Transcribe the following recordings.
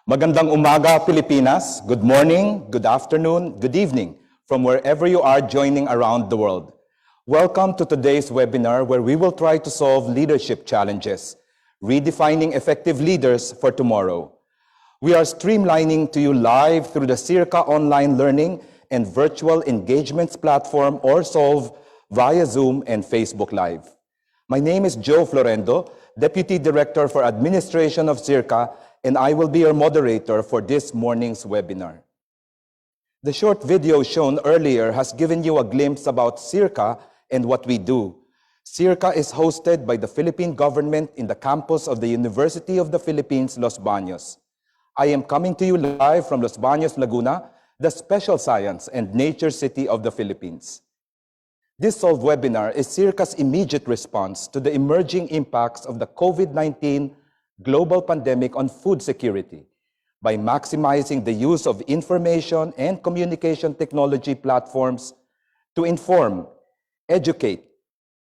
Magandang umaga, Pilipinas. Good morning, good afternoon, good evening, from wherever you are joining around the world. Welcome to today's webinar where we will try to solve leadership challenges, redefining effective leaders for tomorrow. We are streamlining to you live through the SEARCA online learning and virtual engagements platform or SOLVE via Zoom and Facebook Live. My name is Joe Florendo, Deputy Director for Administration of SEARCA, and I will be your moderator for this morning's webinar. The short video shown earlier has given you a glimpse about SEARCA and what we do. SEARCA is hosted by the Philippine government in the campus of the University of the Philippines, Los Baños. I am coming to you live from Los Baños, Laguna, the special science and nature city of the Philippines. This SOLVE webinar is SEARCA's immediate response to the emerging impacts of the COVID-19 global pandemic on food security by maximizing the use of information and communication technology platforms to inform, educate,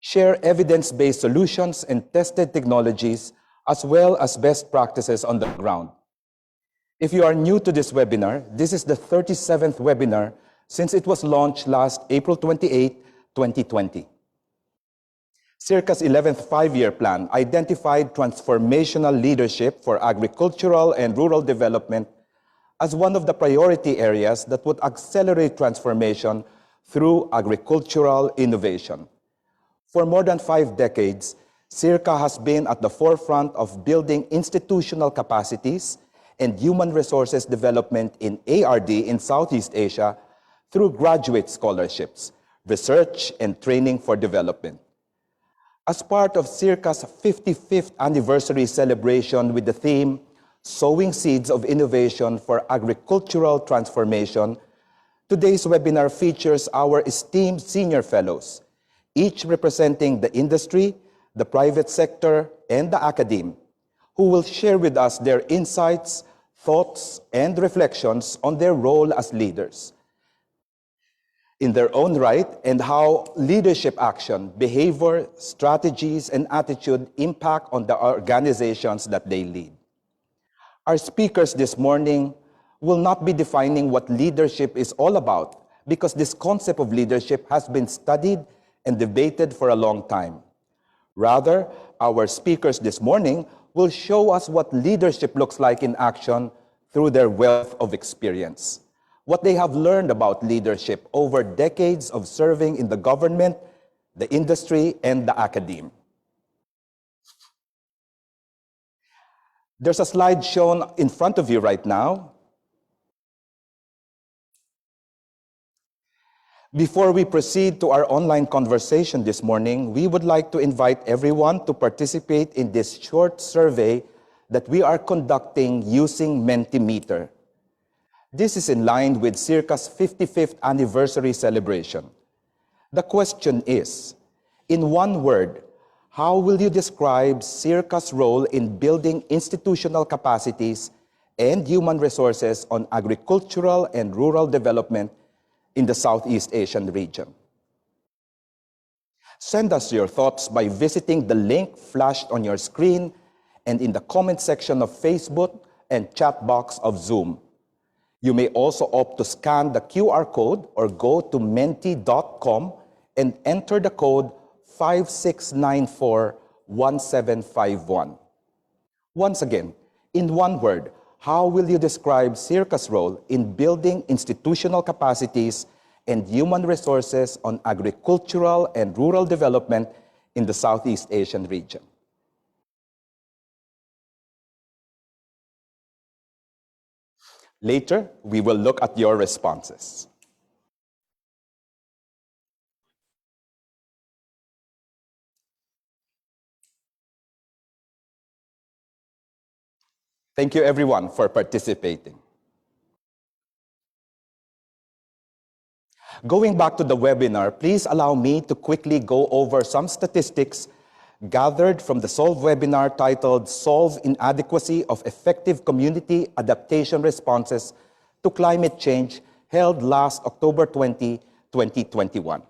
share evidence-based solutions and tested technologies, as well as best practices on the ground. If you are new to this webinar, this is the 37th webinar since it was launched last April 28, 2020. SEARCA's 11th five-year plan identified transformational leadership for agricultural and rural development as one of the priority areas that would accelerate transformation through agricultural innovation. For more than 5 decades, SEARCA has been at the forefront of building institutional capacities and human resources development in ARD in Southeast Asia through graduate scholarships, research, and training for development. As part of SEARCA's 55th anniversary celebration with the theme, Sowing Seeds of Innovation for Agricultural Transformation, today's webinar features our esteemed senior fellows, each representing the industry, the private sector, and the academe, who will share with us their insights, thoughts, and reflections on their role as leaders in their own right and how leadership action, behavior, strategies, and attitude impact on the organizations that they lead. Our speakers this morning will not be defining what leadership is all about because this concept of leadership has been studied and debated for a long time. Rather, our speakers this morning will show us what leadership looks like in action through their wealth of experience, what they have learned about leadership over decades of serving in the government, the industry, and the academe. There's a slide shown in front of you right now. Before we proceed to our online conversation this morning, we would like to invite everyone to participate in this short survey that we are conducting using Mentimeter. This is in line with SEARCA's 55th anniversary celebration. The question is, in one word, how will you describe SEARCA's role in building institutional capacities and human resources on agricultural and rural development in the Southeast Asian region? Send us your thoughts by visiting the link flashed on your screen and in the comment section of Facebook and chat box of Zoom. You may also opt to scan the QR code or go to menti.com and enter the code 56941751. Once again, in one word, how will you describe SEARCA's role in building institutional capacities and human resources on agricultural and rural development in the Southeast Asian region? Later, we will look at your responses. Thank you everyone for participating. Going back to the webinar, please allow me to quickly go over some statistics gathered from the SOLVE webinar titled Solve Inadequacy of Effective Community Adaptation Responses to Climate Change, held last October 20, 2021.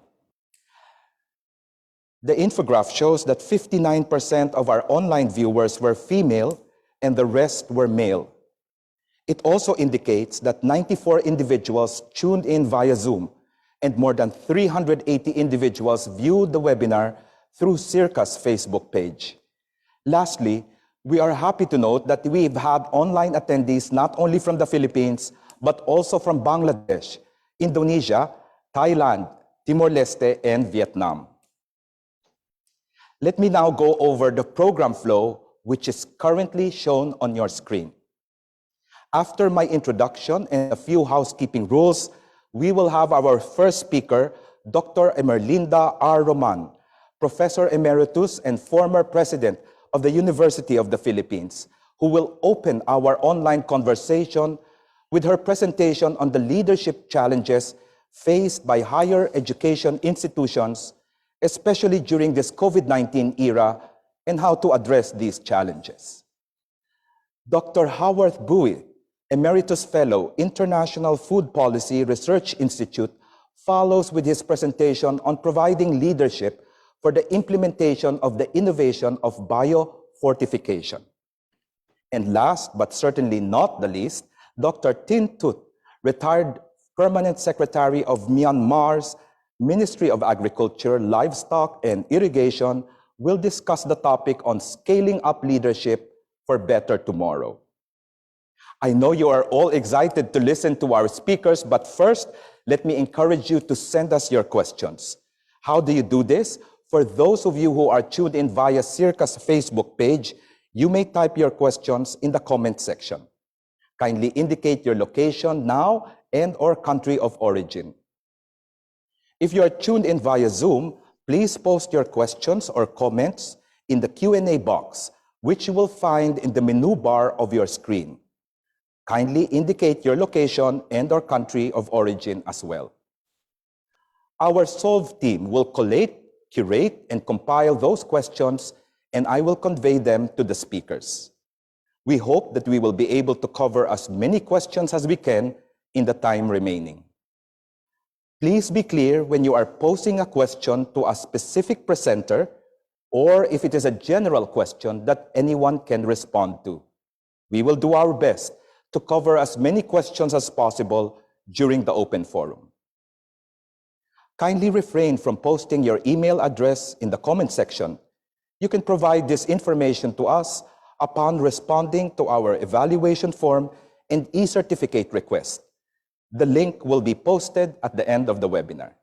The infograph shows that 59% of our online viewers were female and the rest were male. It also indicates that 94 individuals tuned in via Zoom and more than 380 individuals viewed the webinar through SEARCA's Facebook page. Lastly, we are happy to note that we've had online attendees not only from the Philippines, but also from Bangladesh, Indonesia, Thailand, Timor-Leste, and Vietnam. Let me now go over the program flow, which is currently shown on your screen. After my introduction and a few housekeeping rules, we will have our first speaker, Dr. Emerlinda R. Roman, Professor Emeritus and former President of the University of the Philippines, who will open our online conversation with her presentation on the leadership challenges faced by higher education institutions, especially during this COVID-19 era, and how to address these challenges. Dr. Howarth Bouis, Emeritus Fellow, International Food Policy Research Institute, follows with his presentation on providing leadership for the implementation of the innovation of biofortification. And last, but certainly not the least, Dr. Htut, retired Permanent Secretary of Myanmar's Ministry of Agriculture, Livestock, and Irrigation, will discuss the topic on scaling up leadership for better tomorrow. I know you are all excited to listen to our speakers, but first, let me encourage you to send us your questions. How do you do this? For those of you who are tuned in via SEARCA's Facebook page, you may type your questions in the comment section. Kindly indicate your location now and/or country of origin. If you are tuned in via Zoom, please post your questions or comments in the Q&A box, which you will find in the menu bar of your screen. Kindly indicate your location and/or country of origin as well. Our Solve team will collate, curate, and compile those questions, and I will convey them to the speakers. We hope that we will be able to cover as many questions as we can in the time remaining. Please be clear when you are posing a question to a specific presenter, or if it is a general question that anyone can respond to. We will do our best to cover as many questions as possible during the open forum. Kindly refrain from posting your email address in the comment section. You can provide this information to us upon responding to our evaluation form and e-certificate request. The link will be posted at the end of the webinar.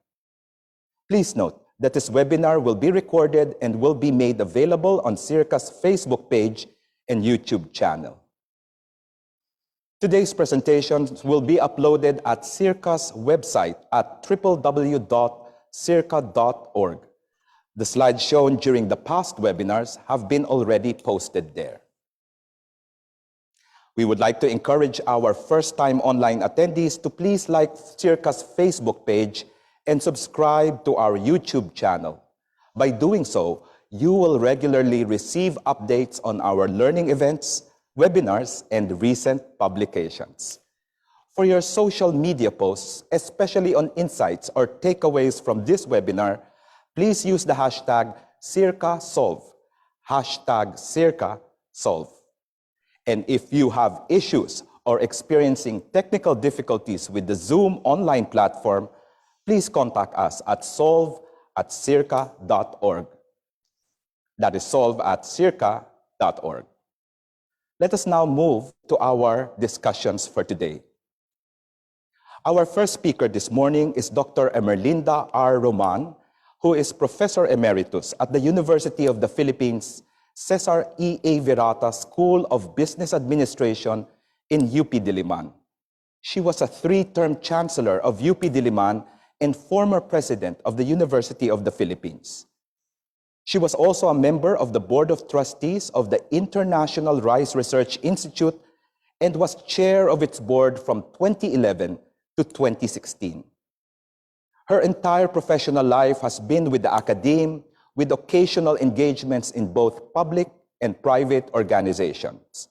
Please note that this webinar will be recorded and will be made available on SEARCA's Facebook page and YouTube channel. Today's presentations will be uploaded at SEARCA's website at www.searca.org. The slides shown during the past webinars have been already posted there. We would like to encourage our first-time online attendees to please like SEARCA's Facebook page and subscribe to our YouTube channel. By doing so, you will regularly receive updates on our learning events, webinars, and recent publications. For your social media posts, especially on insights or takeaways from this webinar, please use the hashtag SEARCASolve, hashtag SEARCASolve. And if you have issues or experiencing technical difficulties with the Zoom online platform, please contact us at solve@searca.org. That is solve@searca.org. Let us now move to our discussions for today. Our first speaker this morning is Dr. Emerlinda R. Roman, who is Professor Emeritus at the University of the Philippines, Cesar E. A. Virata School of Business Administration in UP Diliman. She was a three-term chancellor of UP Diliman and former president of the University of the Philippines. She was also a member of the Board of Trustees of the International Rice Research Institute and was chair of its board from 2011 to 2016. Her entire professional life has been with the academe, with occasional engagements in both public and private organizations.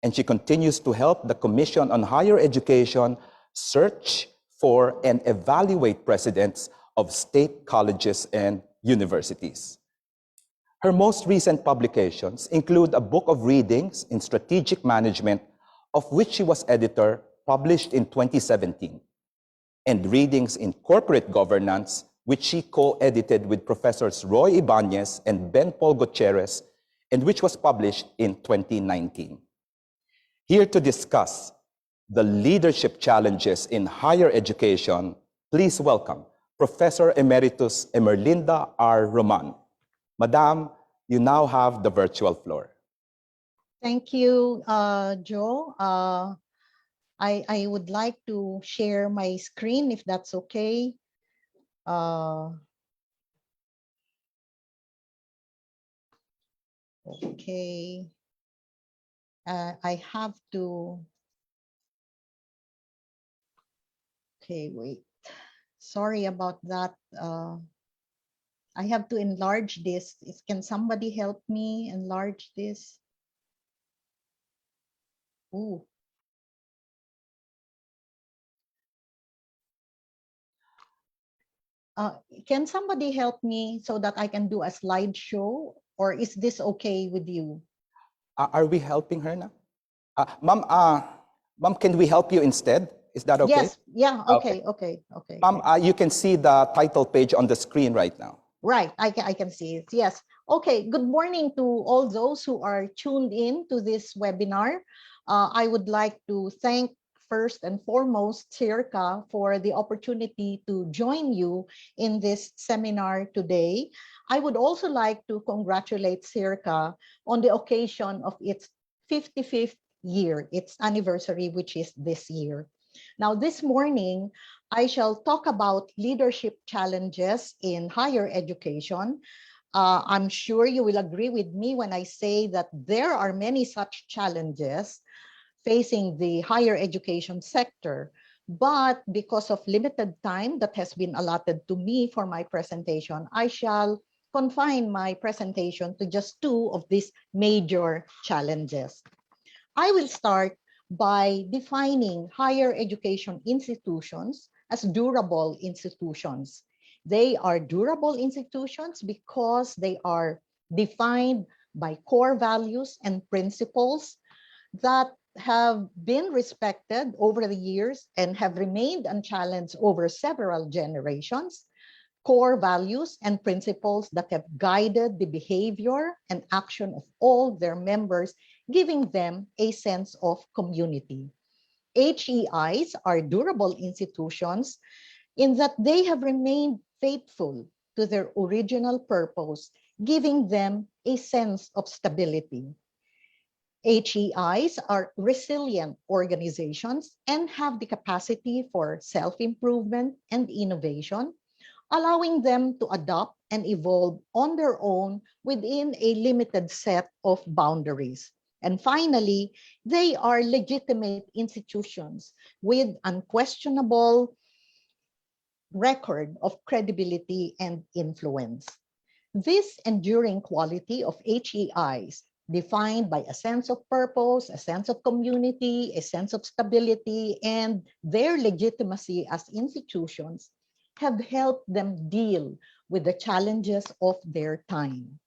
And she continues to help the Commission on Higher Education search for and evaluate presidents of state colleges and universities. Her most recent publications include a book of readings in strategic management, of which she was editor, published in 2017, and Readings in Corporate Governance, which she co-edited with Professors Roy Ibanez and Ben Paul Gutierrez, and which was published in 2019. Here to discuss the leadership challenges in higher education, please welcome Professor Emeritus Emerlinda R. Roman. Madam, you now have the virtual floor. Thank you, Joe. I would like to share my screen if that's okay. Okay. I have to. Okay, wait. Sorry about that. I have to enlarge this. Can somebody help me enlarge this? Ooh. Can somebody help me so that I can do a slideshow, or is this okay with you? Are we helping her now? Ma'am, can we help you instead? Is that okay? Yes, yeah, okay. Ma'am, you can see the title page on the screen right now. Right, I can see it, yes. Okay, good morning to all those who are tuned in to this webinar. I would like to thank first and foremost SEARCA for the opportunity to join you in this seminar today. I would also like to congratulate SEARCA on the occasion of its 55th year, its anniversary, which is this year. Now, this morning, I shall talk about leadership challenges in higher education. I'm sure you will agree with me when I say that there are many such challenges facing the higher education sector. But because of limited time that has been allotted to me for my presentation, I shall confine my presentation to just two of these major challenges. I will start by defining higher education institutions as durable institutions. They are durable institutions because they are defined by core values and principles that have been respected over the years and have remained unchallenged over several generations. Core values and principles that have guided the behavior and action of all their members, giving them a sense of community. HEIs are durable institutions in that they have remained faithful to their original purpose, giving them a sense of stability. HEIs are resilient organizations and have the capacity for self-improvement and innovation, allowing them to adapt and evolve on their own within a limited set of boundaries. And finally, they are legitimate institutions with unquestionable record of credibility and influence. This enduring quality of HEIs, defined by a sense of purpose, a sense of community, a sense of stability, and their legitimacy as institutions, have helped them deal with the challenges of their time.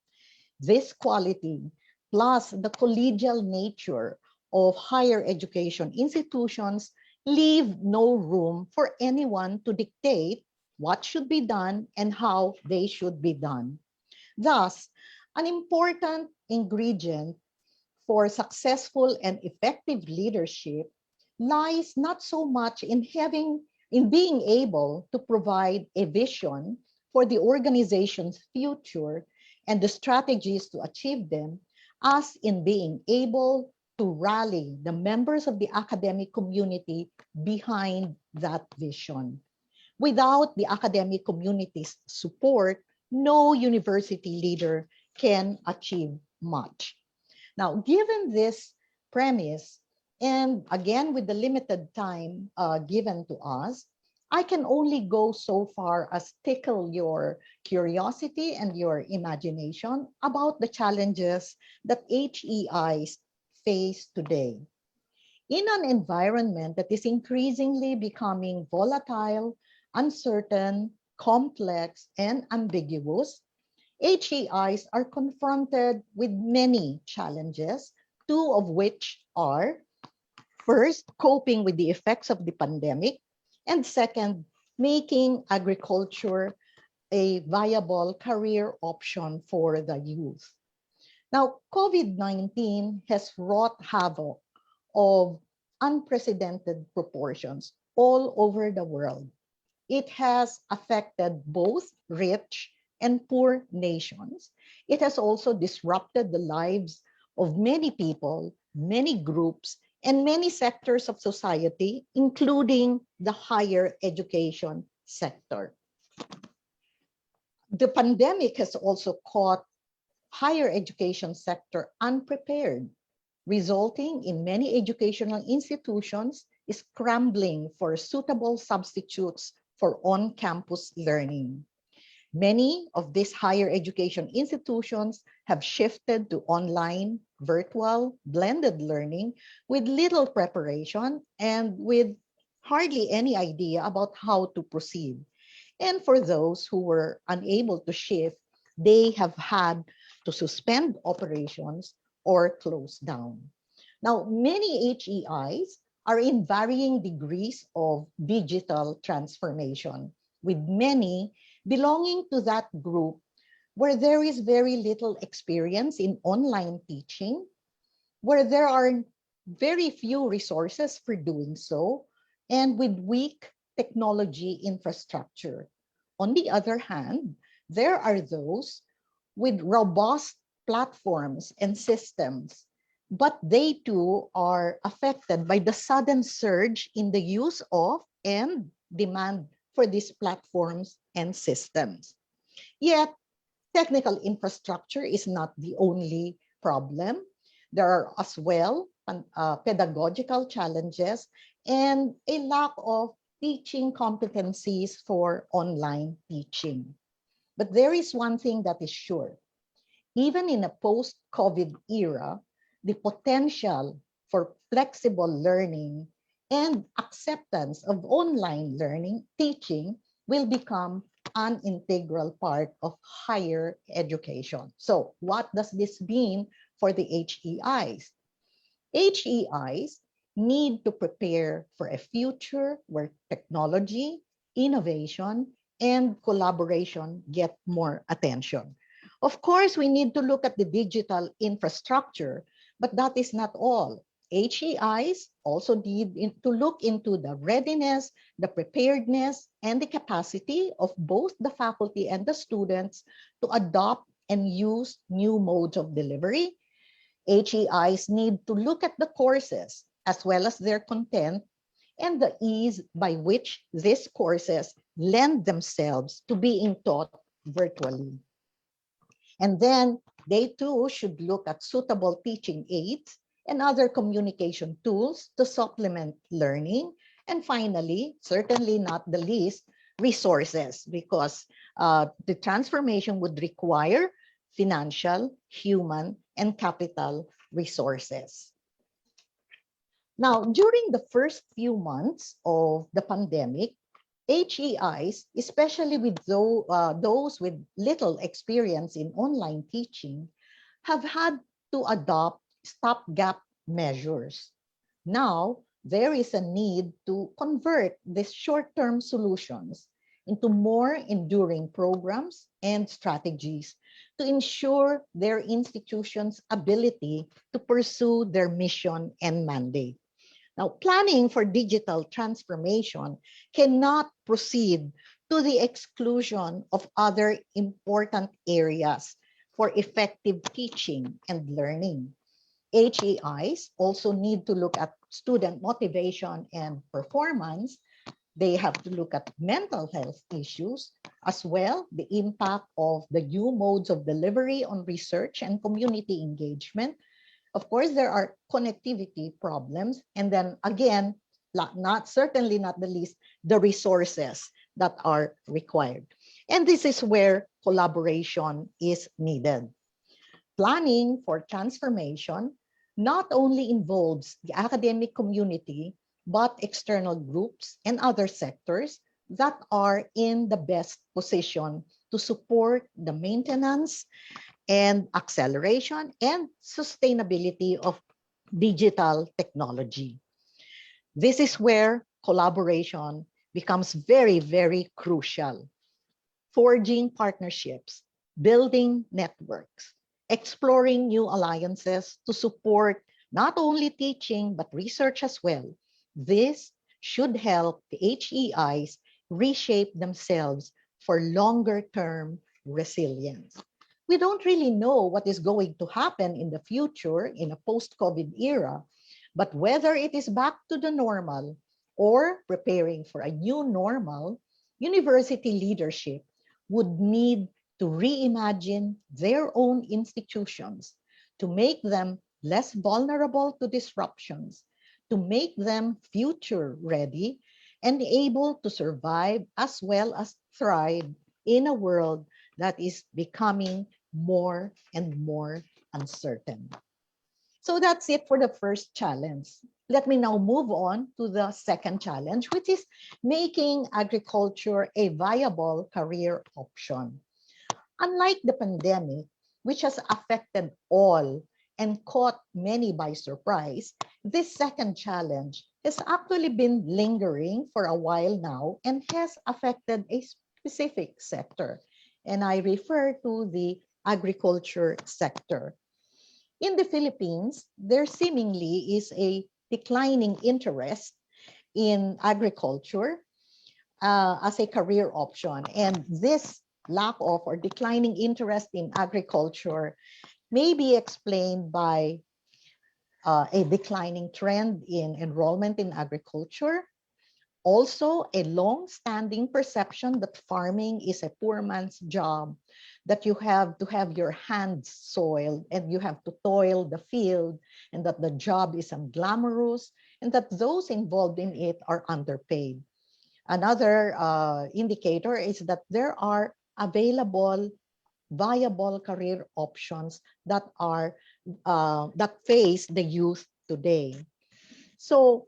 This quality, plus the collegial nature of higher education institutions, leave no room for anyone to dictate what should be done and how they should be done. Thus, an important ingredient for successful and effective leadership lies not so much in being able to provide a vision for the organization's future and the strategies to achieve them, as in being able to rally the members of the academic community behind that vision. Without the academic community's support, no university leader can achieve much. Now, given this premise, and again with the limited time given to us, I can only go so far as tickle your curiosity and your imagination about the challenges that HEIs face today. In an environment that is increasingly becoming volatile, uncertain, complex, and ambiguous, HEIs are confronted with many challenges, two of which are First, coping with the effects of the pandemic. And second, making agriculture a viable career option for the youth. Now, COVID-19 has wrought havoc of unprecedented proportions all over the world. It has affected both rich and poor nations. It has also disrupted the lives of many people, many groups, and many sectors of society, including the higher education sector. The pandemic has also caught higher education sector unprepared, resulting in many educational institutions scrambling for suitable substitutes for on-campus learning. Many of these higher education institutions have shifted to online, virtual, blended learning with little preparation and with hardly any idea about how to proceed. And for those who were unable to shift, they have had to suspend operations or close down. Now, many HEIs are in varying degrees of digital transformation, with many belonging to that group where there is very little experience in online teaching, where there are very few resources for doing so, and with weak technology infrastructure. On the other hand, there are those with robust platforms and systems, but they too are affected by the sudden surge in the use of and demand for these platforms and systems. Yet, technical infrastructure is not the only problem. There are as well pedagogical challenges and a lack of teaching competencies for online teaching. But there is one thing that is sure. Even in a post-COVID era, the potential for flexible learning and acceptance of online learning, teaching will become an integral part of higher education. So what does this mean for the HEIs? HEIs need to prepare for a future where technology, innovation, and collaboration get more attention. Of course, we need to look at the digital infrastructure, but that is not all. HEIs also need to look into the readiness, the preparedness, and the capacity of both the faculty and the students to adopt and use new modes of delivery. HEIs need to look at the courses as well as their content and the ease by which these courses lend themselves to being taught virtually. And then they too should look at suitable teaching aids and other communication tools to supplement learning. And finally, certainly not the least, resources, because the transformation would require financial, human, and capital resources. Now, during the first few months of the pandemic, HEIs, especially with those with little experience in online teaching, have had to adopt stopgap measures. Now, there is a need to convert these short-term solutions into more enduring programs and strategies to ensure their institutions' ability to pursue their mission and mandate. Now, planning for digital transformation cannot proceed to the exclusion of other important areas for effective teaching and learning. HEIs also need to look at student motivation and performance. They have to look at mental health issues, as well the impact of the new modes of delivery on research and community engagement. Of course, there are connectivity problems. And then again, certainly not the least, the resources that are required. And this is where collaboration is needed. Planning for transformation not only involves the academic community, but external groups and other sectors that are in the best position to support the maintenance and acceleration and sustainability of digital technology. This is where collaboration becomes very, very crucial. Forging partnerships, building networks, exploring new alliances to support not only teaching but research as well. This should help the HEIs reshape themselves for longer term resilience. We don't really know what is going to happen in the future in a post-COVID era, but whether it is back to the normal or preparing for a new normal, university leadership would need to reimagine their own institutions to make them less vulnerable to disruptions, to make them future ready and able to survive as well as thrive in a world that is becoming more and more uncertain. So that's it for the first challenge. Let me now move on to the second challenge, which is making agriculture a viable career option. Unlike the pandemic, which has affected all and caught many by surprise, this second challenge has actually been lingering for a while now and has affected a specific sector. And I refer to the agriculture sector. In the Philippines, there seemingly is a declining interest in agriculture as a career option. And this lack of or declining interest in agriculture may be explained by a declining trend in enrollment in agriculture. Also, a long-standing perception that farming is a poor man's job, that you have to have your hands soiled and you have to toil the field, and that the job is unglamorous, and that those involved in it are underpaid. Another indicator is that there are available viable career options that are that face the youth today. So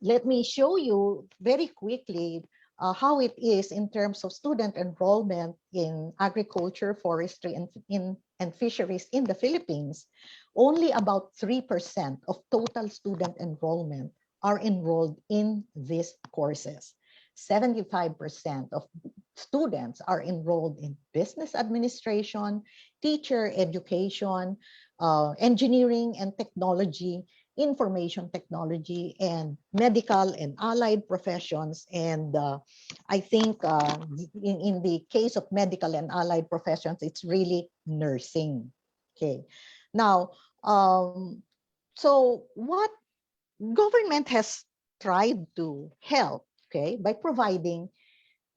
let me show you very quickly how it is in terms of student enrollment in agriculture, forestry, and fisheries in the Philippines. Only about 3% of total student enrollment are enrolled in these courses. 75% of students are enrolled in business administration, teacher education, engineering and technology, information technology, and medical and allied professions. And I think in the case of medical and allied professions, it's really nursing. Okay. Now, so what government has tried to help, okay, by providing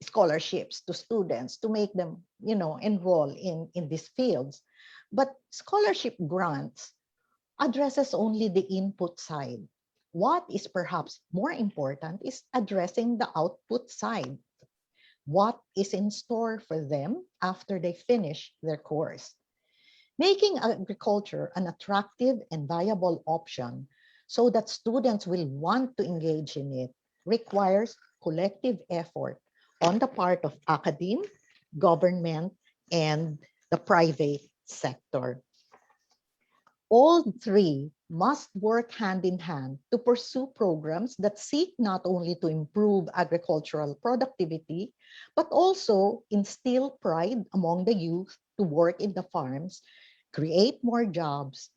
scholarships to students to make them, enroll in these fields. But scholarship grants addresses only the input side. What is perhaps more important is addressing the output side. What is in store for them after they finish their course? Making agriculture an attractive and viable option so that students will want to engage in it requires collective effort on the part of academe, government, and the private sector. All three must work hand in hand to pursue programs that seek not only to improve agricultural productivity, but also instill pride among the youth to work in the farms, create more jobs,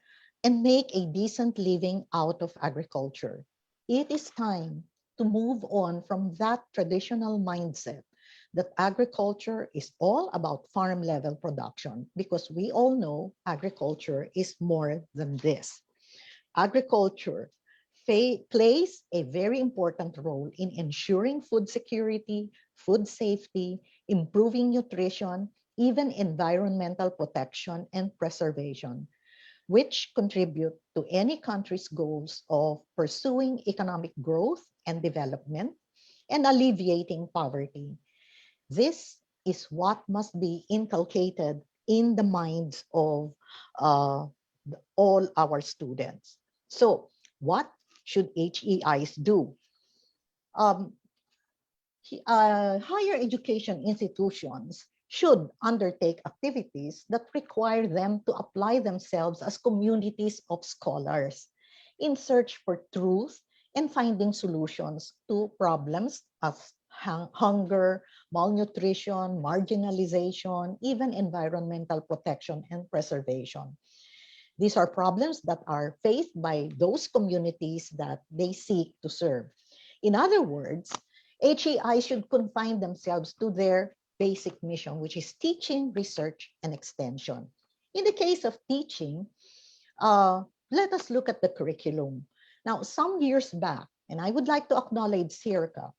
and make a decent living out of agriculture. It is time to move on from that traditional mindset that agriculture is all about farm level production, because we all know agriculture is more than this. Agriculture plays a very important role in ensuring food security, food safety, improving nutrition, even environmental protection and preservation, which contribute to any country's goals of pursuing economic growth and development and alleviating poverty. This is what must be inculcated in the minds of all our students. So what should HEIs do? Higher education institutions should undertake activities that require them to apply themselves as communities of scholars. in search for truth and finding solutions to problems as hunger, malnutrition, marginalization, even environmental protection and preservation. These are problems that are faced by those communities that they seek to serve. In other words, HEI should confine themselves to their basic mission, which is teaching, research, and extension. In the case of teaching, let us look at the curriculum. Now, some years back, and I would like to acknowledge SEARCA.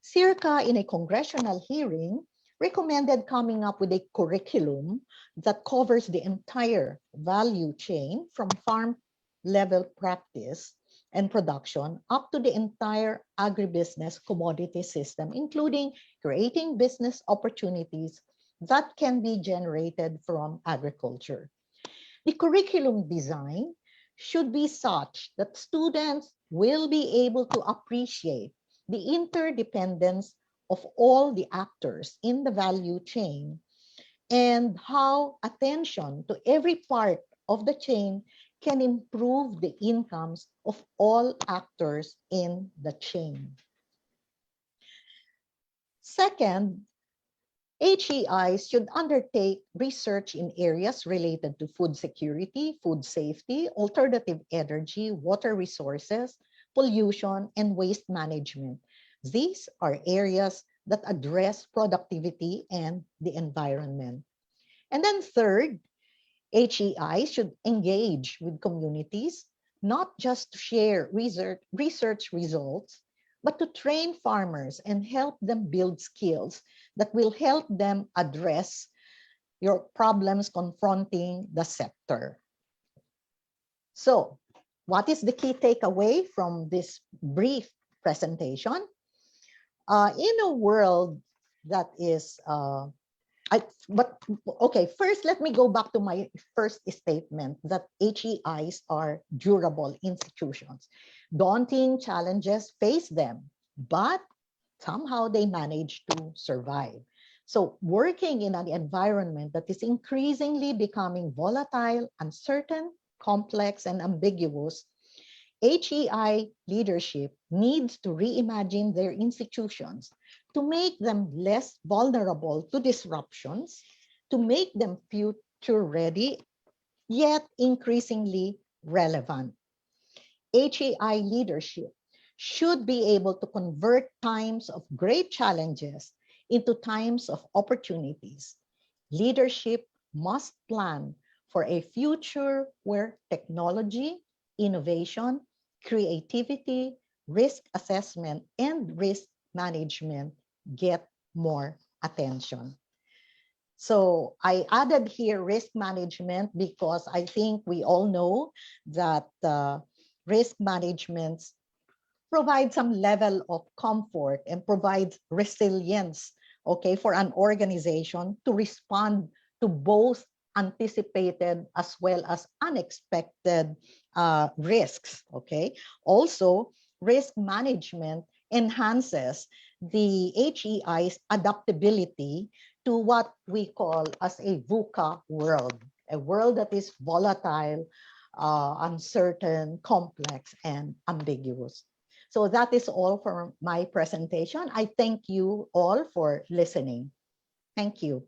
SEARCA, in a congressional hearing, recommended coming up with a curriculum that covers the entire value chain from farm level practice and production up to the entire agribusiness commodity system, including creating business opportunities that can be generated from agriculture. The curriculum design should be such that students will be able to appreciate the interdependence of all the actors in the value chain and how attention to every part of the chain can improve the incomes of all actors in the chain. Second, HEIs should undertake research in areas related to food security, food safety, alternative energy, water resources, pollution, and waste management. These are areas that address productivity and the environment. And then third, HEI should engage with communities, not just to share research results, but to train farmers and help them build skills that will help them address your problems confronting the sector. So, what is the key takeaway from this brief presentation? In a world that is, first let me go back to my first statement that HEIs are durable institutions. Daunting challenges face them, but somehow they manage to survive. So working in an environment that is increasingly becoming volatile, uncertain, complex, and ambiguous, HEI leadership needs to reimagine their institutions to make them less vulnerable to disruptions, to make them future ready, yet increasingly relevant. HEI leadership should be able to convert times of great challenges into times of opportunities. Leadership must plan for a future where technology, innovation, creativity, risk assessment, and risk management get more attention. So I added here risk management because I think we all know that risk management provides some level of comfort and provides resilience, okay, for an organization to respond to both anticipated as well as unexpected risks, okay? Also, risk management enhances the HEI's adaptability to what we call as a VUCA world, a world that is volatile, uncertain, complex, and ambiguous. So that is all for my presentation. I thank you all for listening. Thank you.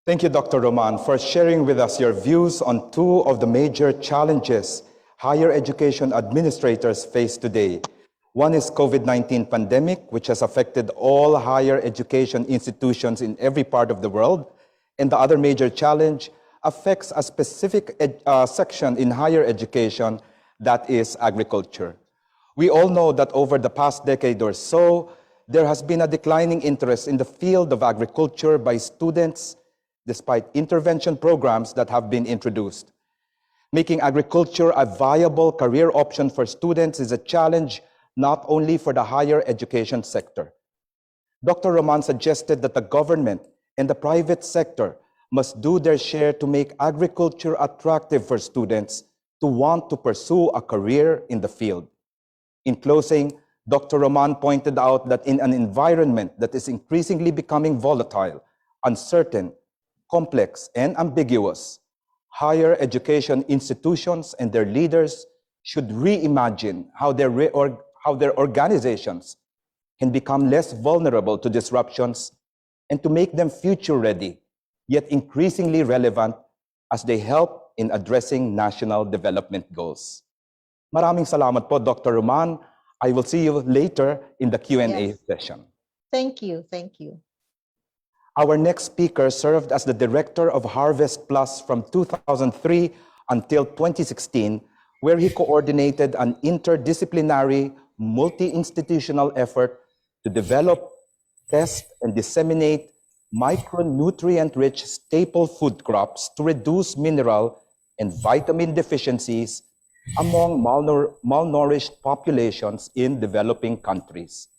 Thank you, Dr. Roman, for sharing with us your views on two of the major challenges higher education administrators face today. One is COVID-19 pandemic, which has affected all higher education institutions in every part of the world. And the other major challenge affects a specific section in higher education, that is agriculture. We all know that over the past decade or so, there has been a declining interest in the field of agriculture by students, despite intervention programs that have been introduced. Making agriculture a viable career option for students is a challenge not only for the higher education sector. Dr. Roman suggested that the government and the private sector must do their share to make agriculture attractive for students to want to pursue a career in the field. In closing, Dr. Roman pointed out that in an environment that is increasingly becoming volatile, uncertain, complex, and ambiguous, Higher education institutions and their leaders should reimagine how their organizations can become less vulnerable to disruptions and to make them future-ready, yet increasingly relevant as they help in addressing national development goals. Maraming salamat po, Dr. Roman. I will see you later in the Q&A Yes. session. Thank you. Thank you. Our next speaker served as the director of Harvest Plus from 2003 until 2016, where he coordinated an interdisciplinary, multi-institutional effort to develop, test, and disseminate micronutrient-rich staple food crops to reduce mineral and vitamin deficiencies among malnourished populations in developing countries.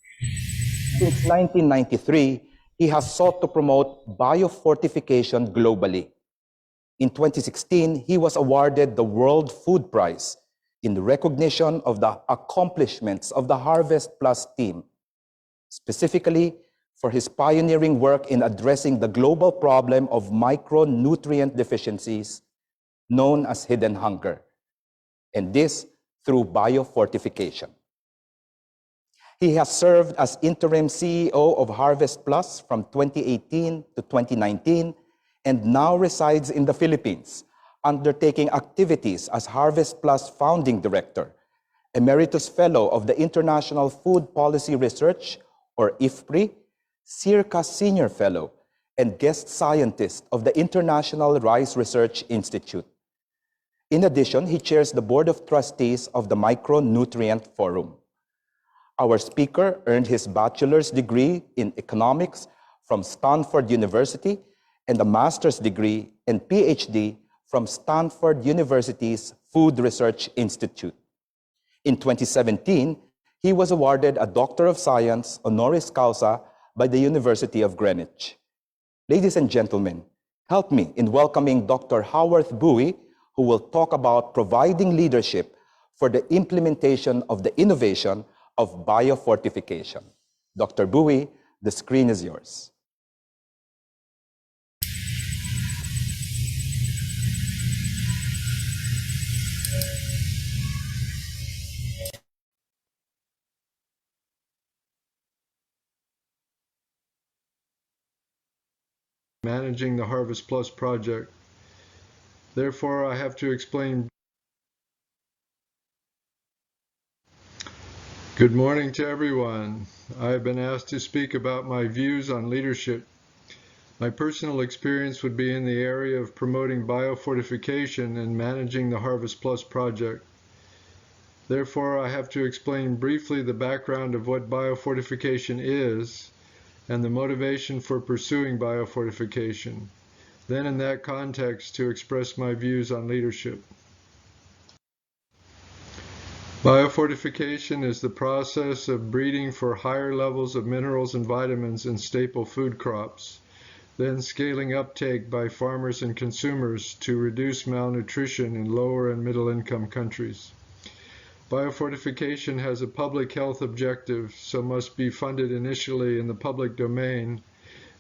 Since 1993, he has sought to promote biofortification globally. In 2016, he was awarded the World Food Prize in recognition of the accomplishments of the Harvest Plus team, specifically for his pioneering work in addressing the global problem of micronutrient deficiencies known as hidden hunger, and this through biofortification. He has served as interim CEO of Harvest Plus from 2018 to 2019 and now resides in the Philippines, undertaking activities as Harvest Plus founding director, emeritus fellow of the International Food Policy Research, or IFPRI, SEARCA senior fellow, and guest scientist of the International Rice Research Institute. In addition, he chairs the board of trustees of the Micronutrient Forum. Our speaker earned his bachelor's degree in economics from Stanford University and a master's degree and PhD from Stanford University's Food Research Institute. In 2017, he was awarded a Doctor of Science honoris causa by the University of Greenwich. Ladies and gentlemen, help me in welcoming Dr. Howarth Bouis, who will talk about providing leadership for the implementation of the innovation of biofortification. Dr. Bouis, the screen is yours. Managing the Harvest Plus project. Therefore, I have to explain. Good morning to everyone. I have been asked to speak about my views on leadership. My personal experience would be in the area of promoting biofortification and managing the Harvest Plus project. Therefore, I have to explain briefly the background of what biofortification is and the motivation for pursuing biofortification. Then in that context, to express my views on leadership. Biofortification is the process of breeding for higher levels of minerals and vitamins in staple food crops, then scaling uptake by farmers and consumers to reduce malnutrition in lower and middle income countries. Biofortification has a public health objective, so must be funded initially in the public domain,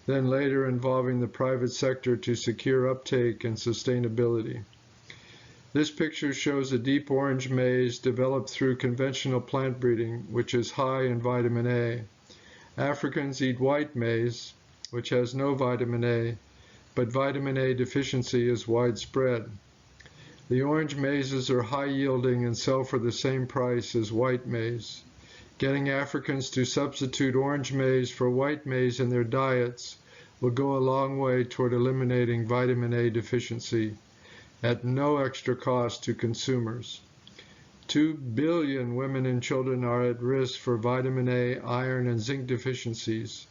then later involving the private sector to secure uptake and sustainability. This picture shows a deep orange maize developed through conventional plant breeding, which is high in vitamin A. Africans eat white maize, which has no vitamin A, but vitamin A deficiency is widespread. The orange mazes are high yielding and sell for the same price as white maize. Getting Africans to substitute orange maize for white maize in their diets will go a long way toward eliminating vitamin A deficiency at no extra cost to consumers. 2 billion women and children are at risk for vitamin A, iron, and zinc deficiencies.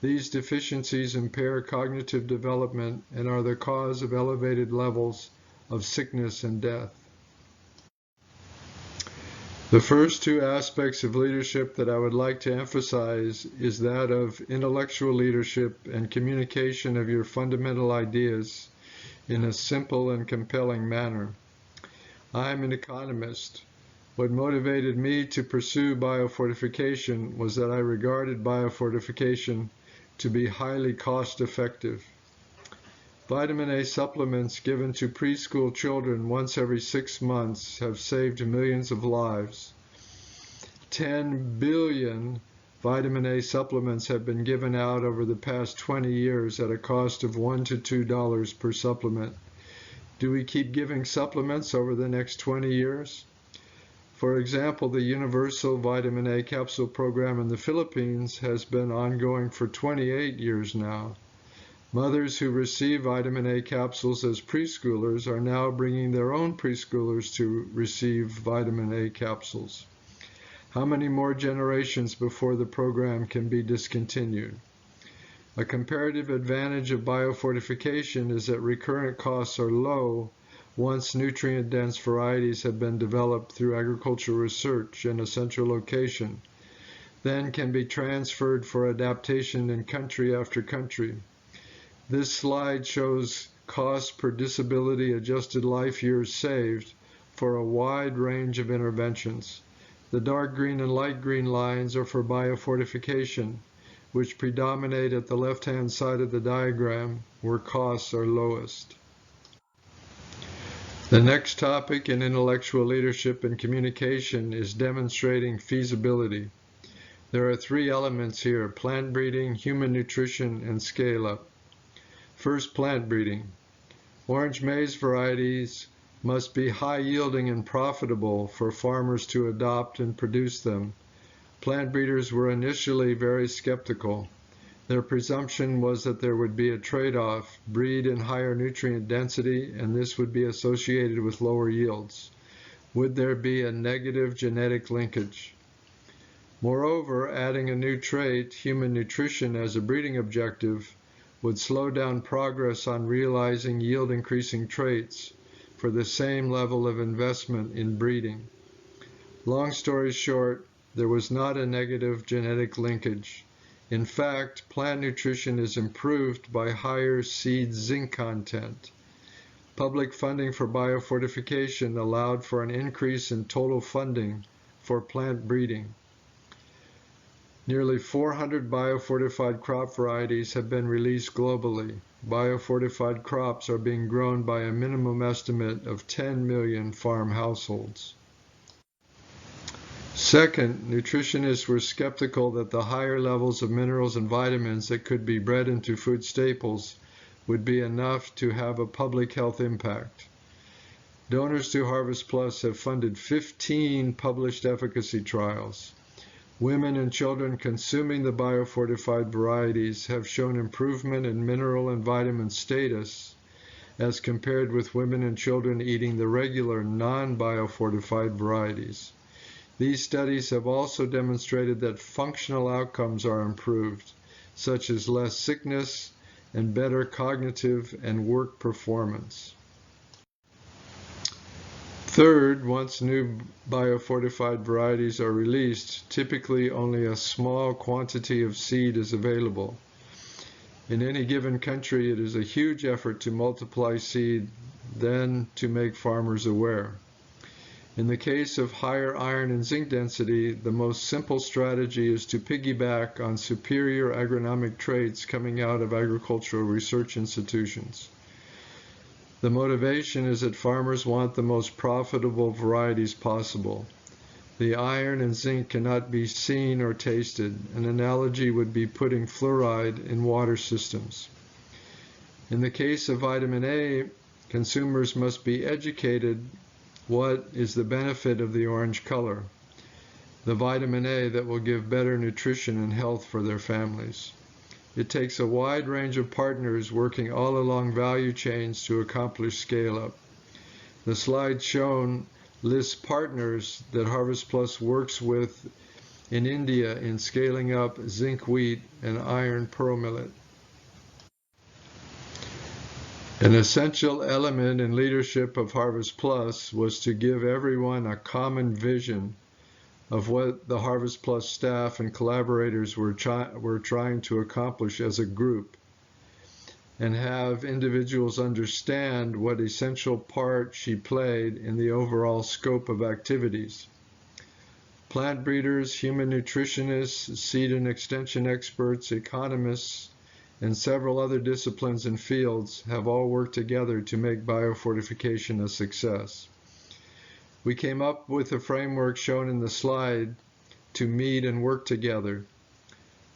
These deficiencies impair cognitive development and are the cause of elevated levels of sickness and death. The first two aspects of leadership that I would like to emphasize is that of intellectual leadership and communication of your fundamental ideas in a simple and compelling manner. I am an economist. What motivated me to pursue biofortification was that I regarded biofortification to be highly cost-effective. Vitamin A supplements given to preschool children once every 6 months have saved millions of lives. 10 billion vitamin A supplements have been given out over the past 20 years at a cost of $1 to $2 per supplement. Do we keep giving supplements over the next 20 years? For example, the Universal Vitamin A Capsule Program in the Philippines has been ongoing for 28 years now. Mothers who receive vitamin A capsules as preschoolers are now bringing their own preschoolers to receive vitamin A capsules. How many more generations before the program can be discontinued? A comparative advantage of biofortification is that recurrent costs are low once nutrient-dense varieties have been developed through agricultural research in a central location, then can be transferred for adaptation in country after country. This slide shows cost per disability adjusted life years saved for a wide range of interventions. The dark green and light green lines are for biofortification, which predominate at the left-hand side of the diagram where costs are lowest. The next topic in intellectual leadership and communication is demonstrating feasibility. There are 3 elements here: plant breeding, human nutrition, and scale-up. First, plant breeding. Orange maize varieties must be high-yielding and profitable for farmers to adopt and produce them. Plant breeders were initially very skeptical. Their presumption was that there would be a trade-off: breed in higher nutrient density, and this would be associated with lower yields. Would there be a negative genetic linkage? Moreover, adding a new trait, human nutrition, as a breeding objective would slow down progress on realizing yield-increasing traits for the same level of investment in breeding. Long story short, there was not a negative genetic linkage. In fact, plant nutrition is improved by higher seed zinc content. Public funding for biofortification allowed for an increase in total funding for plant breeding. Nearly 400 biofortified crop varieties have been released globally. Biofortified crops are being grown by a minimum estimate of 10 million farm households. Second, nutritionists were skeptical that the higher levels of minerals and vitamins that could be bred into food staples would be enough to have a public health impact. Donors to Harvest Plus have funded 15 published efficacy trials. Women and children consuming the biofortified varieties have shown improvement in mineral and vitamin status as compared with women and children eating the regular non-biofortified varieties. These studies have also demonstrated that functional outcomes are improved, such as less sickness and better cognitive and work performance. Third, once new biofortified varieties are released, typically only a small quantity of seed is available. In any given country, it is a huge effort to multiply seed, then to make farmers aware. In the case of higher iron and zinc density, the most simple strategy is to piggyback on superior agronomic traits coming out of agricultural research institutions. The motivation is that farmers want the most profitable varieties possible. The iron and zinc cannot be seen or tasted. An analogy would be putting fluoride in water systems. In the case of vitamin A, consumers must be educated what is the benefit of the orange color, the vitamin A that will give better nutrition and health for their families. It takes a wide range of partners working all along value chains to accomplish scale-up. The slide shown lists partners that Harvest Plus works with in India in scaling up zinc wheat and iron pearl millet. An essential element in leadership of Harvest Plus was to give everyone a common vision of what the Harvest Plus staff and collaborators were trying to accomplish as a group, and have individuals understand what essential part she played in the overall scope of activities. Plant breeders, human nutritionists, seed and extension experts, economists, and several other disciplines and fields have all worked together to make biofortification a success. We came up with a framework shown in the slide to meet and work together.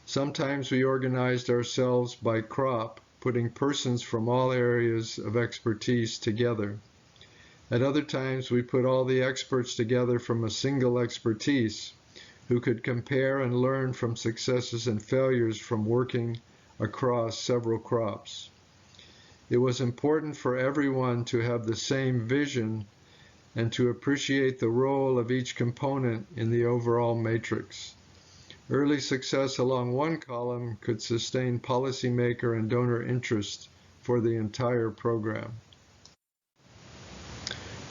Sometimes we organized ourselves by crop, putting persons from all areas of expertise together. At other times, we put all the experts together from a single expertise who could compare and learn from successes and failures from working across several crops. It was important for everyone to have the same vision and to appreciate the role of each component in the overall matrix. Early success along one column could sustain policymaker and donor interest for the entire program.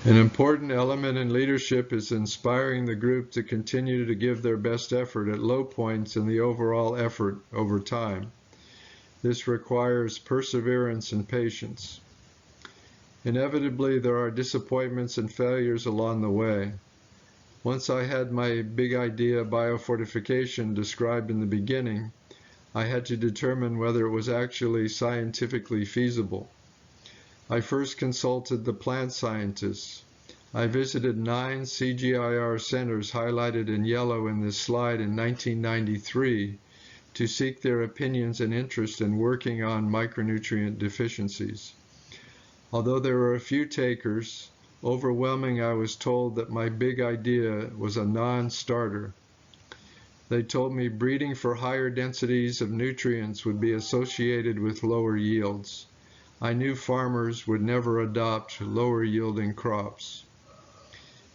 An important element in leadership is inspiring the group to continue to give their best effort at low points in the overall effort over time. This requires perseverance and patience. Inevitably, there are disappointments and failures along the way. Once I had my big idea biofortification described in the beginning, I had to determine whether it was actually scientifically feasible. I first consulted the plant scientists. I visited 9 CGIAR centers highlighted in yellow in this slide in 1993 to seek their opinions and interest in working on micronutrient deficiencies. Although there were a few takers, overwhelming, I was told that my big idea was a non-starter. They told me breeding for higher densities of nutrients would be associated with lower yields. I knew farmers would never adopt lower yielding crops.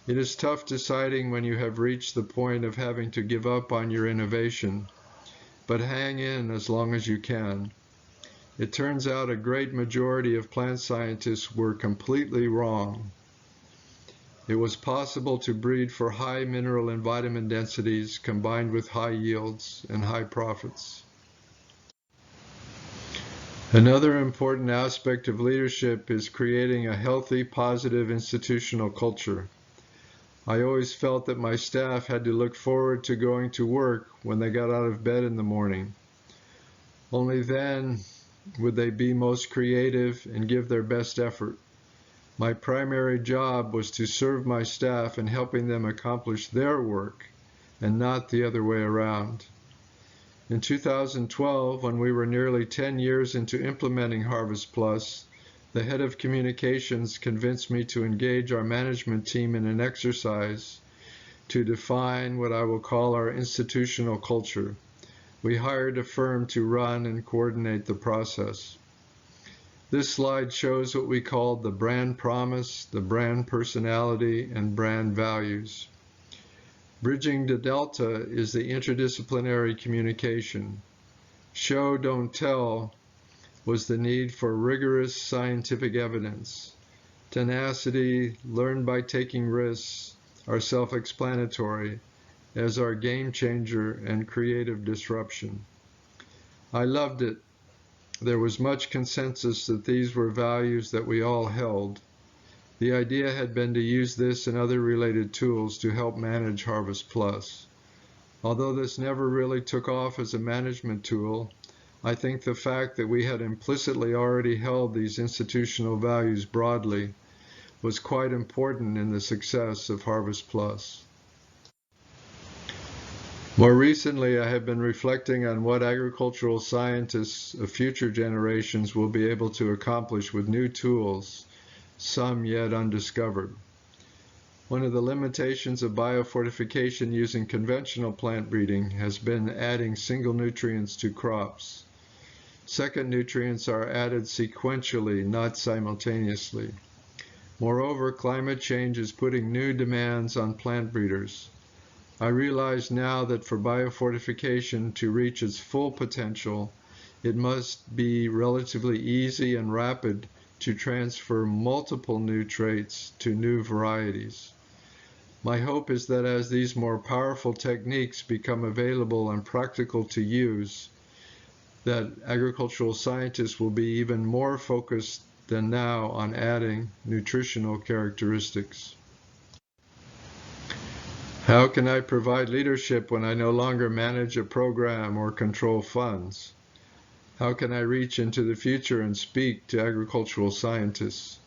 It is tough deciding when you have reached the point of having to give up on your innovation, but hang in as long as you can. It turns out a great majority of plant scientists were completely wrong. It was possible to breed for high mineral and vitamin densities combined with high yields and high profits. Another important aspect of leadership is creating a healthy, positive institutional culture. I always felt that my staff had to look forward to going to work when they got out of bed in the morning. Only then would they be most creative and give their best effort. My primary job was to serve my staff in helping them accomplish their work and not the other way around. In 2012, when we were nearly 10 years into implementing Harvest Plus, the head of communications convinced me to engage our management team in an exercise to define what I will call our institutional culture. We hired a firm to run and coordinate the process. This slide shows what we called the brand promise, the brand personality, and brand values. Bridging the delta is the interdisciplinary communication. Show, don't tell was the need for rigorous scientific evidence. Tenacity, learned by taking risks, are self-explanatory, as are game changer and creative disruption. I loved it. There was much consensus that these were values that we all held. The idea had been to use this and other related tools to help manage Harvest Plus. Although this never really took off as a management tool, I think the fact that we had implicitly already held these institutional values broadly was quite important in the success of Harvest Plus. More recently, I have been reflecting on what agricultural scientists of future generations will be able to accomplish with new tools, some yet undiscovered. One of the limitations of biofortification using conventional plant breeding has been adding single nutrients to crops. Second nutrients are added sequentially, not simultaneously. Moreover, climate change is putting new demands on plant breeders. I realize now that for biofortification to reach its full potential, it must be relatively easy and rapid to transfer multiple new traits to new varieties. My hope is that as these more powerful techniques become available and practical to use, that agricultural scientists will be even more focused than now on adding nutritional characteristics. How can I provide leadership when I no longer manage a program or control funds? How can I reach into the future and speak to agricultural scientists?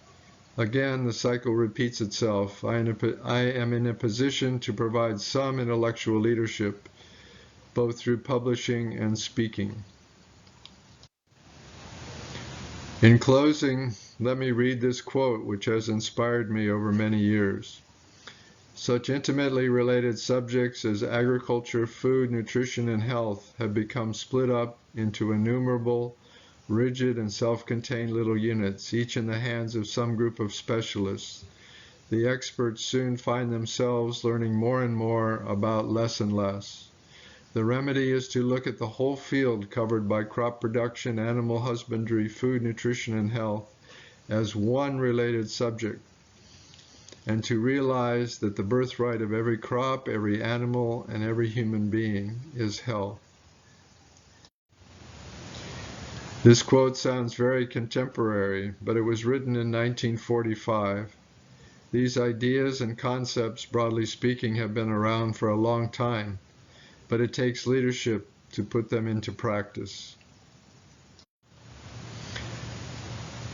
Again, the cycle repeats itself. I am in a position to provide some intellectual leadership, both through publishing and speaking. In closing, let me read this quote, which has inspired me over many years. Such intimately related subjects as agriculture, food, nutrition, and health have become split up into innumerable, rigid, and self-contained little units, each in the hands of some group of specialists. The experts soon find themselves learning more and more about less and less. The remedy is to look at the whole field covered by crop production, animal husbandry, food, nutrition, and health as one related subject, and to realize that the birthright of every crop, every animal, and every human being is health. This quote sounds very contemporary, but it was written in 1945. These ideas and concepts, broadly speaking, have been around for a long time, but it takes leadership to put them into practice.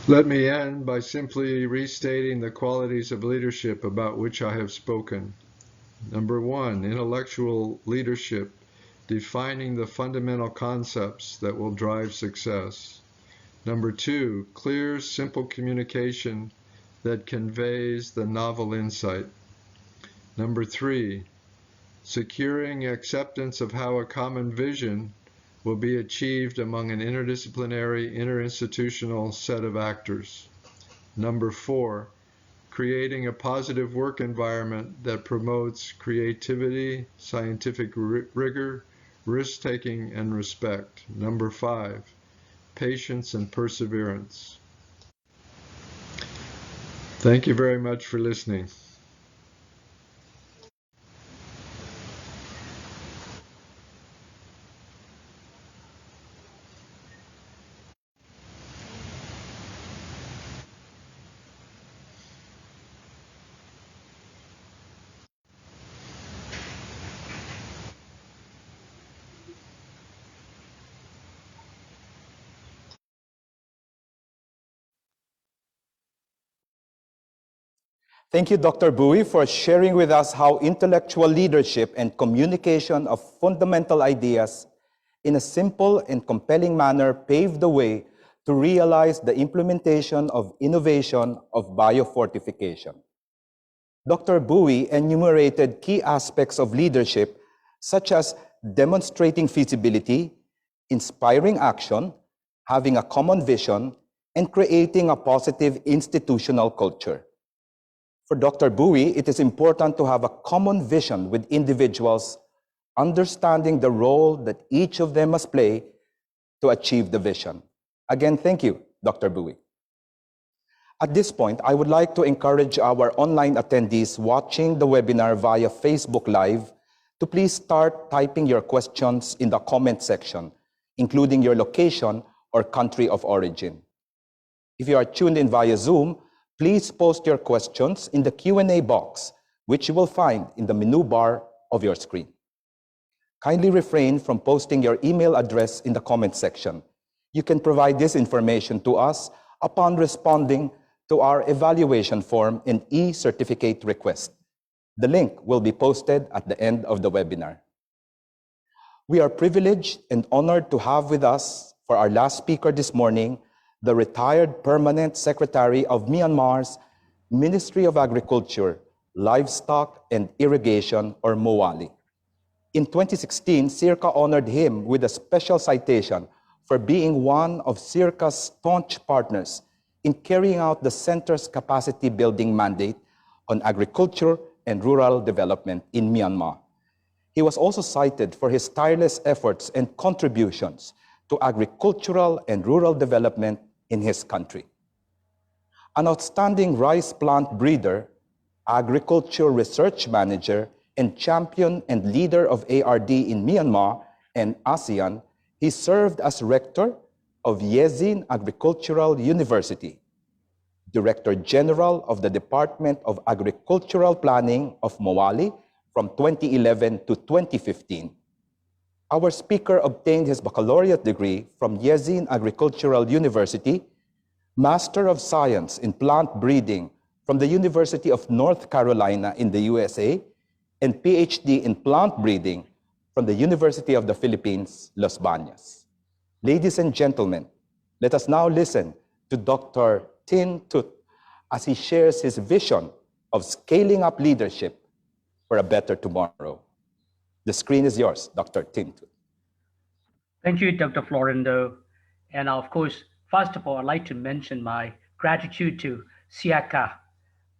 Let me end by simply restating the qualities of leadership about which I have spoken. Number one, intellectual leadership, defining the fundamental concepts that will drive success. Number two, clear, simple communication that conveys the novel insight. Number three, securing acceptance of how a common vision will be achieved among an interdisciplinary, interinstitutional set of actors. Number four, creating a positive work environment that promotes creativity, scientific rigor, risk-taking, and respect. Number five, patience and perseverance. Thank you very much for listening. Thank you, Dr. Bouis, for sharing with us how intellectual leadership and communication of fundamental ideas in a simple and compelling manner paved the way to realize the implementation of innovation of biofortification. Dr. Bouis enumerated key aspects of leadership, such as demonstrating feasibility, inspiring action, having a common vision, and creating a positive institutional culture. For Dr. Bouis, it is important to have a common vision with individuals, understanding the role that each of them must play to achieve the vision. Again, thank you, Dr. Bouis. At this point, I would like to encourage our online attendees watching the webinar via Facebook Live to please start typing your questions in the comment section, including your location or country of origin. If you are tuned in via Zoom, please post your questions in the Q&A box, which you will find in the menu bar of your screen. Kindly refrain from posting your email address in the comment section. You can provide this information to us upon responding to our evaluation form and e-certificate request. The link will be posted at the end of the webinar. We are privileged and honored to have with us for our last speaker this morning, the retired Permanent Secretary of Myanmar's Ministry of Agriculture, Livestock and Irrigation, or MOALI. In 2016, SEARCA honored him with a special citation for being one of SEARCA's staunch partners in carrying out the center's capacity building mandate on agriculture and rural development in Myanmar. He was also cited for his tireless efforts and contributions to agricultural and rural development in his country. An outstanding rice plant breeder, agriculture research manager, and champion and leader of ARD in Myanmar and ASEAN, he served as rector of Yezin Agricultural University, Director General of the Department of Agricultural Planning of MOALI from 2011 to 2015, Our speaker obtained his baccalaureate degree from Yezin Agricultural University, Master of Science in Plant Breeding from the University of North Carolina in the USA, and PhD in Plant Breeding from the University of the Philippines, Los Baños. Ladies and gentlemen, let us now listen to Dr. Htut as he shares his vision of scaling up leadership for a better tomorrow. The screen is yours, Dr. Htut. Thank you, Dr. Florindo. And of course, first of all, I'd like to mention my gratitude to SEARCA.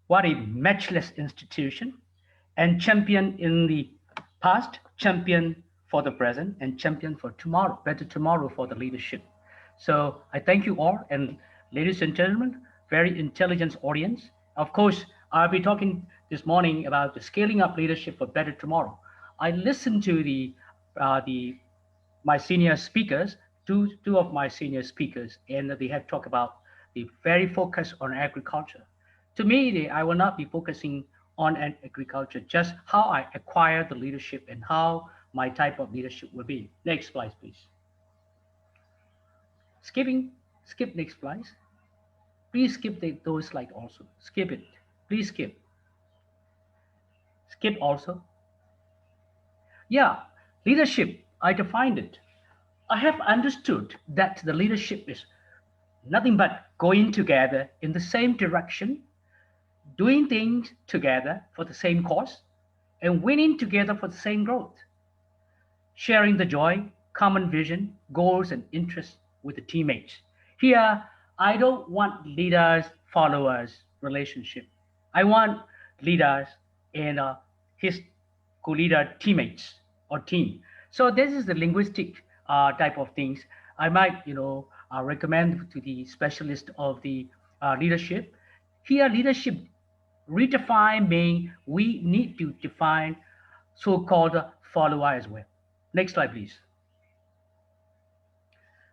What a matchless institution, and champion in the past, champion for the present, and champion for tomorrow, better tomorrow for the leadership. So I thank you all, and ladies and gentlemen, very intelligent audience. Of course, I'll be talking this morning about the scaling up leadership for better tomorrow. I listened to my senior speakers, two of my senior speakers, and they have talked about the very focus on agriculture. To me, I will not be focusing on agriculture, just how I acquire the leadership and how my type of leadership will be. Next slide, please. Skip next slide. Please skip those slides also. Skip it. Please skip. Skip also. Yeah, leadership, I defined it. I have understood that the leadership is nothing but going together in the same direction, doing things together for the same cause, and winning together for the same growth. Sharing the joy, common vision, goals, and interests with the teammates. Here, I don't want leaders, followers relationship. I want leaders and his co-leader teammates or team. So this is the linguistic type of things. I might, recommend to the specialist of the leadership. Here, leadership redefine mean we need to define so-called follower as well. Next slide, please.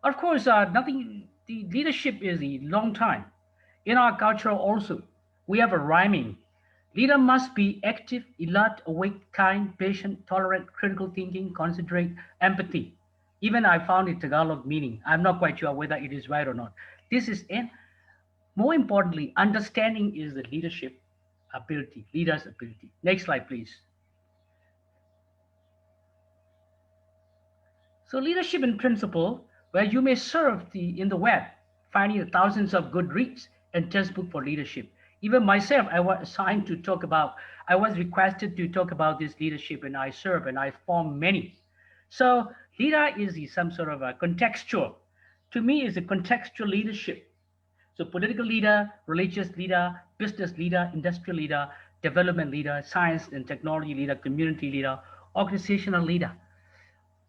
Of course, the leadership is a long time. In our culture also, we have a rhyming. Leader must be active, alert, awake, kind, patient, tolerant, critical thinking, considerate, empathy. Even I found it Tagalog meaning. I'm not quite sure whether it is right or not. This is, and more importantly, understanding is the leadership ability, leader's ability. Next slide, please. So leadership in principle, where you may serve in the web, finding the thousands of good reads and textbook for leadership. Even myself, I was assigned to talk about, I was requested to talk about this leadership, and I serve and I form many. So leader is some sort of a contextual. To me, is a contextual leadership. So political leader, religious leader, business leader, industrial leader, development leader, science and technology leader, community leader, organizational leader.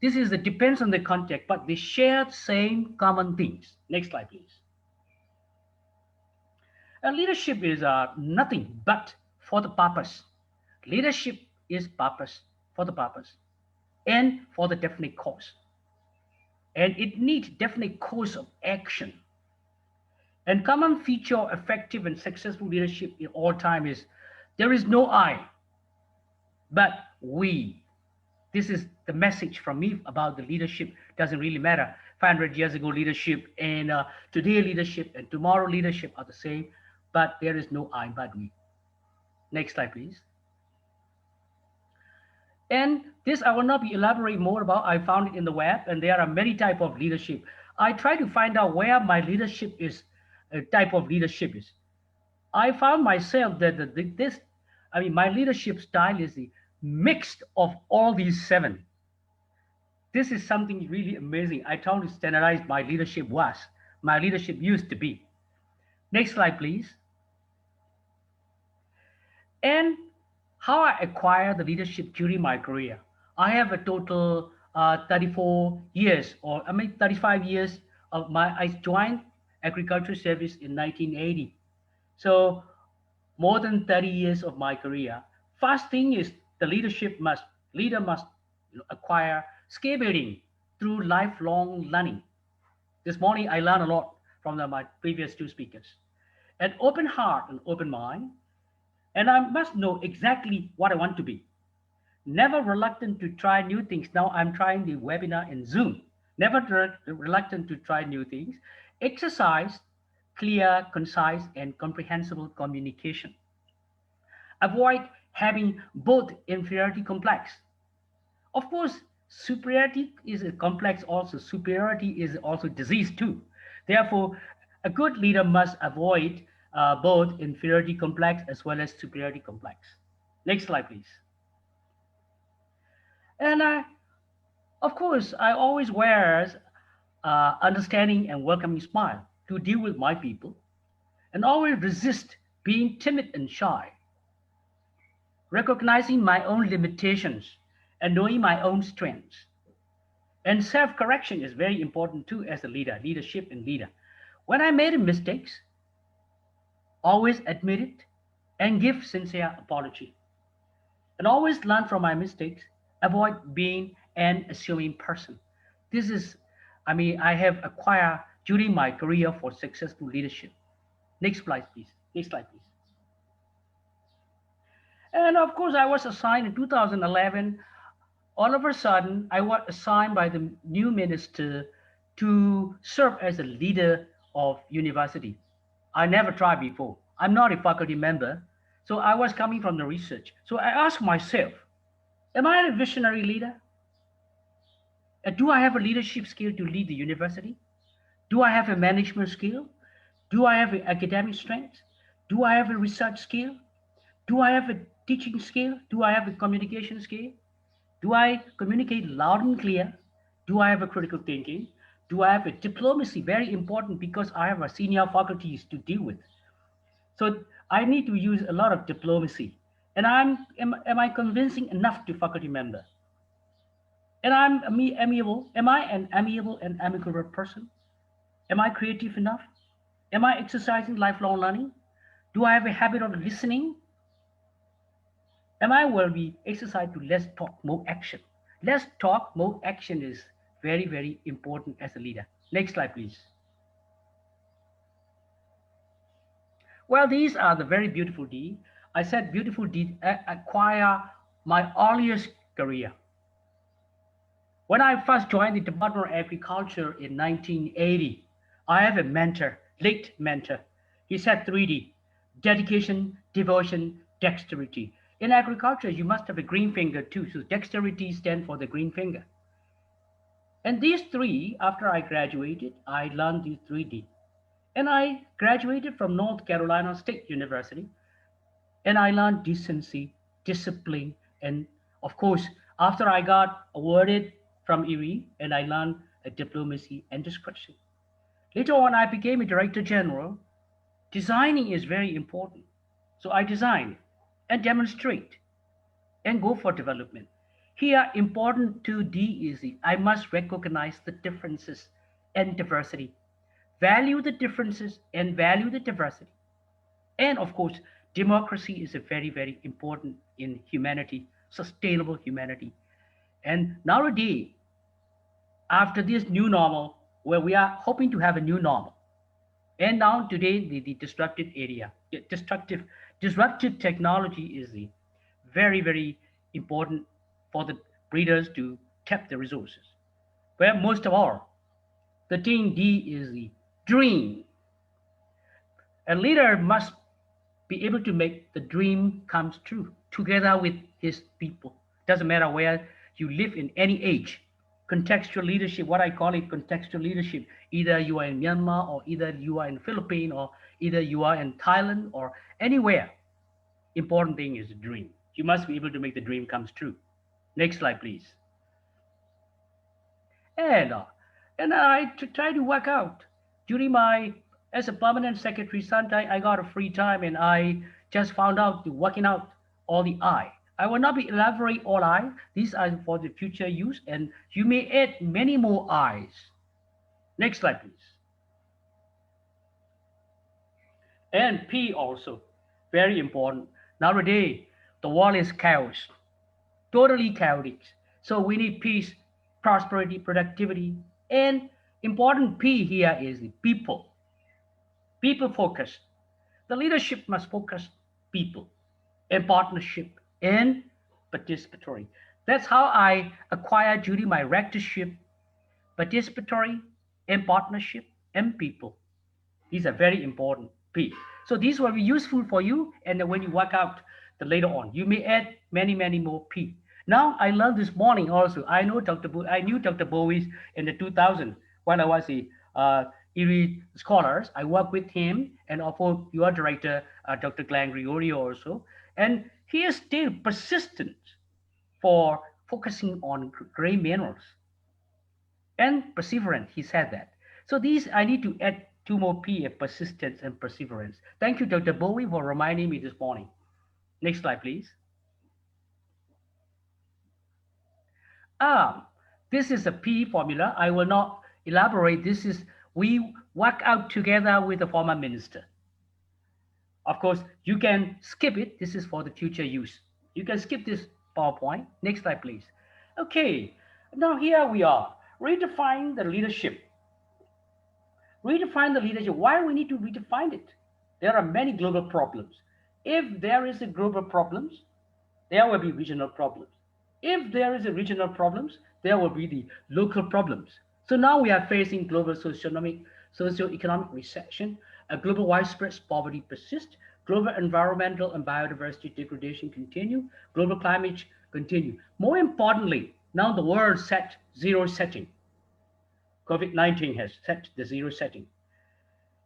This is depends on the context, but they share the same common things. Next slide, please. And leadership is nothing but for the purpose. Leadership is purpose, for the purpose, and for the definite cause. And it needs definite course of action. And common feature of effective and successful leadership in all time is there is no I, but we. This is the message from me about the leadership. Doesn't really matter. 500 years ago leadership and today leadership and tomorrow leadership are the same, but there is no I but we. Next slide, please. And this I will not be elaborate more about. I found it in the web, and there are many type of leadership. I try to find out where my leadership is, type of leadership is. I found myself that my leadership style is the mix of all these 7. This is something really amazing. I told you standardized my leadership was. My leadership used to be. Next slide, please. And how I acquired the leadership during my career. I have a total 34 years, 35 years of I joined agriculture service in 1980. So more than 30 years of my career. First thing is the leader must acquire skill building through lifelong learning. This morning I learned a lot from my previous 2 speakers. An open heart and open mind, and I must know exactly what I want to be. Never reluctant to try new things. Now I'm trying the webinar in Zoom. Never reluctant to try new things. Exercise clear, concise, and comprehensible communication. Avoid having both inferiority complex. Of course, superiority is a complex also. Superiority is also disease too. Therefore, a good leader must avoid both inferiority complex as well as superiority complex. Next slide, please. And of course, I always wear understanding and welcoming smile to deal with my people and always resist being timid and shy, recognizing my own limitations and knowing my own strengths. And self-correction is very important too as a leader, leadership and leader. When I made mistakes, always admit it and give sincere apology. And always learn from my mistakes, avoid being an assuming person. This is, I have acquired during my career for successful leadership. Next slide, please. Next slide, please. And of course, I was assigned in 2011. All of a sudden, I was assigned by the new minister to serve as a leader of university. I never tried before. I'm not a faculty member, so I was coming from the research. So I asked myself, am I a visionary leader? Do I have a leadership skill to lead the university? Do I have a management skill? Do I have an academic strength? Do I have a research skill? Do I have a teaching skill? Do I have a communication skill? Do I communicate loud and clear? Do I have a critical thinking? Do I have a diplomacy? Very important because I have a senior faculties to deal with. So I need to use a lot of diplomacy. And am I convincing enough to faculty member? And I'm amiable. Am I an amiable and amicable person? Am I creative enough? Am I exercising lifelong learning? Do I have a habit of listening? Am I will be exercised to less talk, more action? Less talk, more action is very, very important as a leader. Next slide, please. Well, these are the very beautiful deeds. I said beautiful deeds acquire my earliest career. When I first joined the Department of Agriculture in 1980, I have a mentor, late mentor. He said 3D, dedication, devotion, dexterity. In agriculture, you must have a green finger too. So dexterity stands for the green finger. And these three, after I graduated, I learned these 3D. And I graduated from North Carolina State University. And I learned decency, discipline, and of course, after I got awarded from ERE, and I learned diplomacy and discretion. Later on, I became a director general. Designing is very important. So I design and demonstrate and go for development. Here, important 2D is I must recognize the differences and diversity, value the differences and value the diversity. And of course, democracy is a very, very important in humanity, sustainable humanity. And nowadays, after this new normal, where we are hoping to have a new normal, and now today the disruptive area, disruptive technology is the very, very important for the breeders to tap the resources. Where most of all, the thing D is the dream. A leader must be able to make the dream comes true together with his people. Doesn't matter where you live in any age. Contextual leadership, what I call it contextual leadership. Either you are in Myanmar or either you are in Philippines or either you are in Thailand or anywhere. Important thing is the dream. You must be able to make the dream comes true. Next slide, please. And I try to work out during my as a permanent secretary. Sometimes I got a free time and I just found out the working out all the I. I will not be elaborate all I. These are for the future use, and you may add many more I's. Next slide, please. And P also, very important. Nowadays, the world is chaos, totally chaotic. So we need peace, prosperity, productivity, and important P here is the people. People focus. The leadership must focus people and partnership and participatory. That's how I acquired during my rectorship: participatory, and partnership, and people. These are very important P. So these will be useful for you, and then when you work out the later on, you may add many more P. Now I learned this morning also. I knew Dr. Bouis in the 2000 when I was a ERI scholars. I worked with him and also your director, Dr. Glenn Gregorio also, and he is still persistent for focusing on gray minerals and perseverance. He said that. So these, I need to add two more P of persistence and perseverance. Thank you, Dr. Bouis, for reminding me this morning. Next slide, please. This is a P formula. I will not elaborate. This is, we work out together with the former minister. Of course, you can skip it. This is for the future use. You can skip this PowerPoint. Next slide, please. Okay, now here we are. Redefine the leadership. Redefine the leadership. Why do we need to redefine it? There are many global problems. If there is a global problems, there will be regional problems. If there is a regional problems, there will be the local problems. So now we are facing global socio-economic recession, a global widespread poverty persists, global environmental and biodiversity degradation continue, global climate change continue. More importantly, now the world set zero setting. COVID-19 has set the zero setting.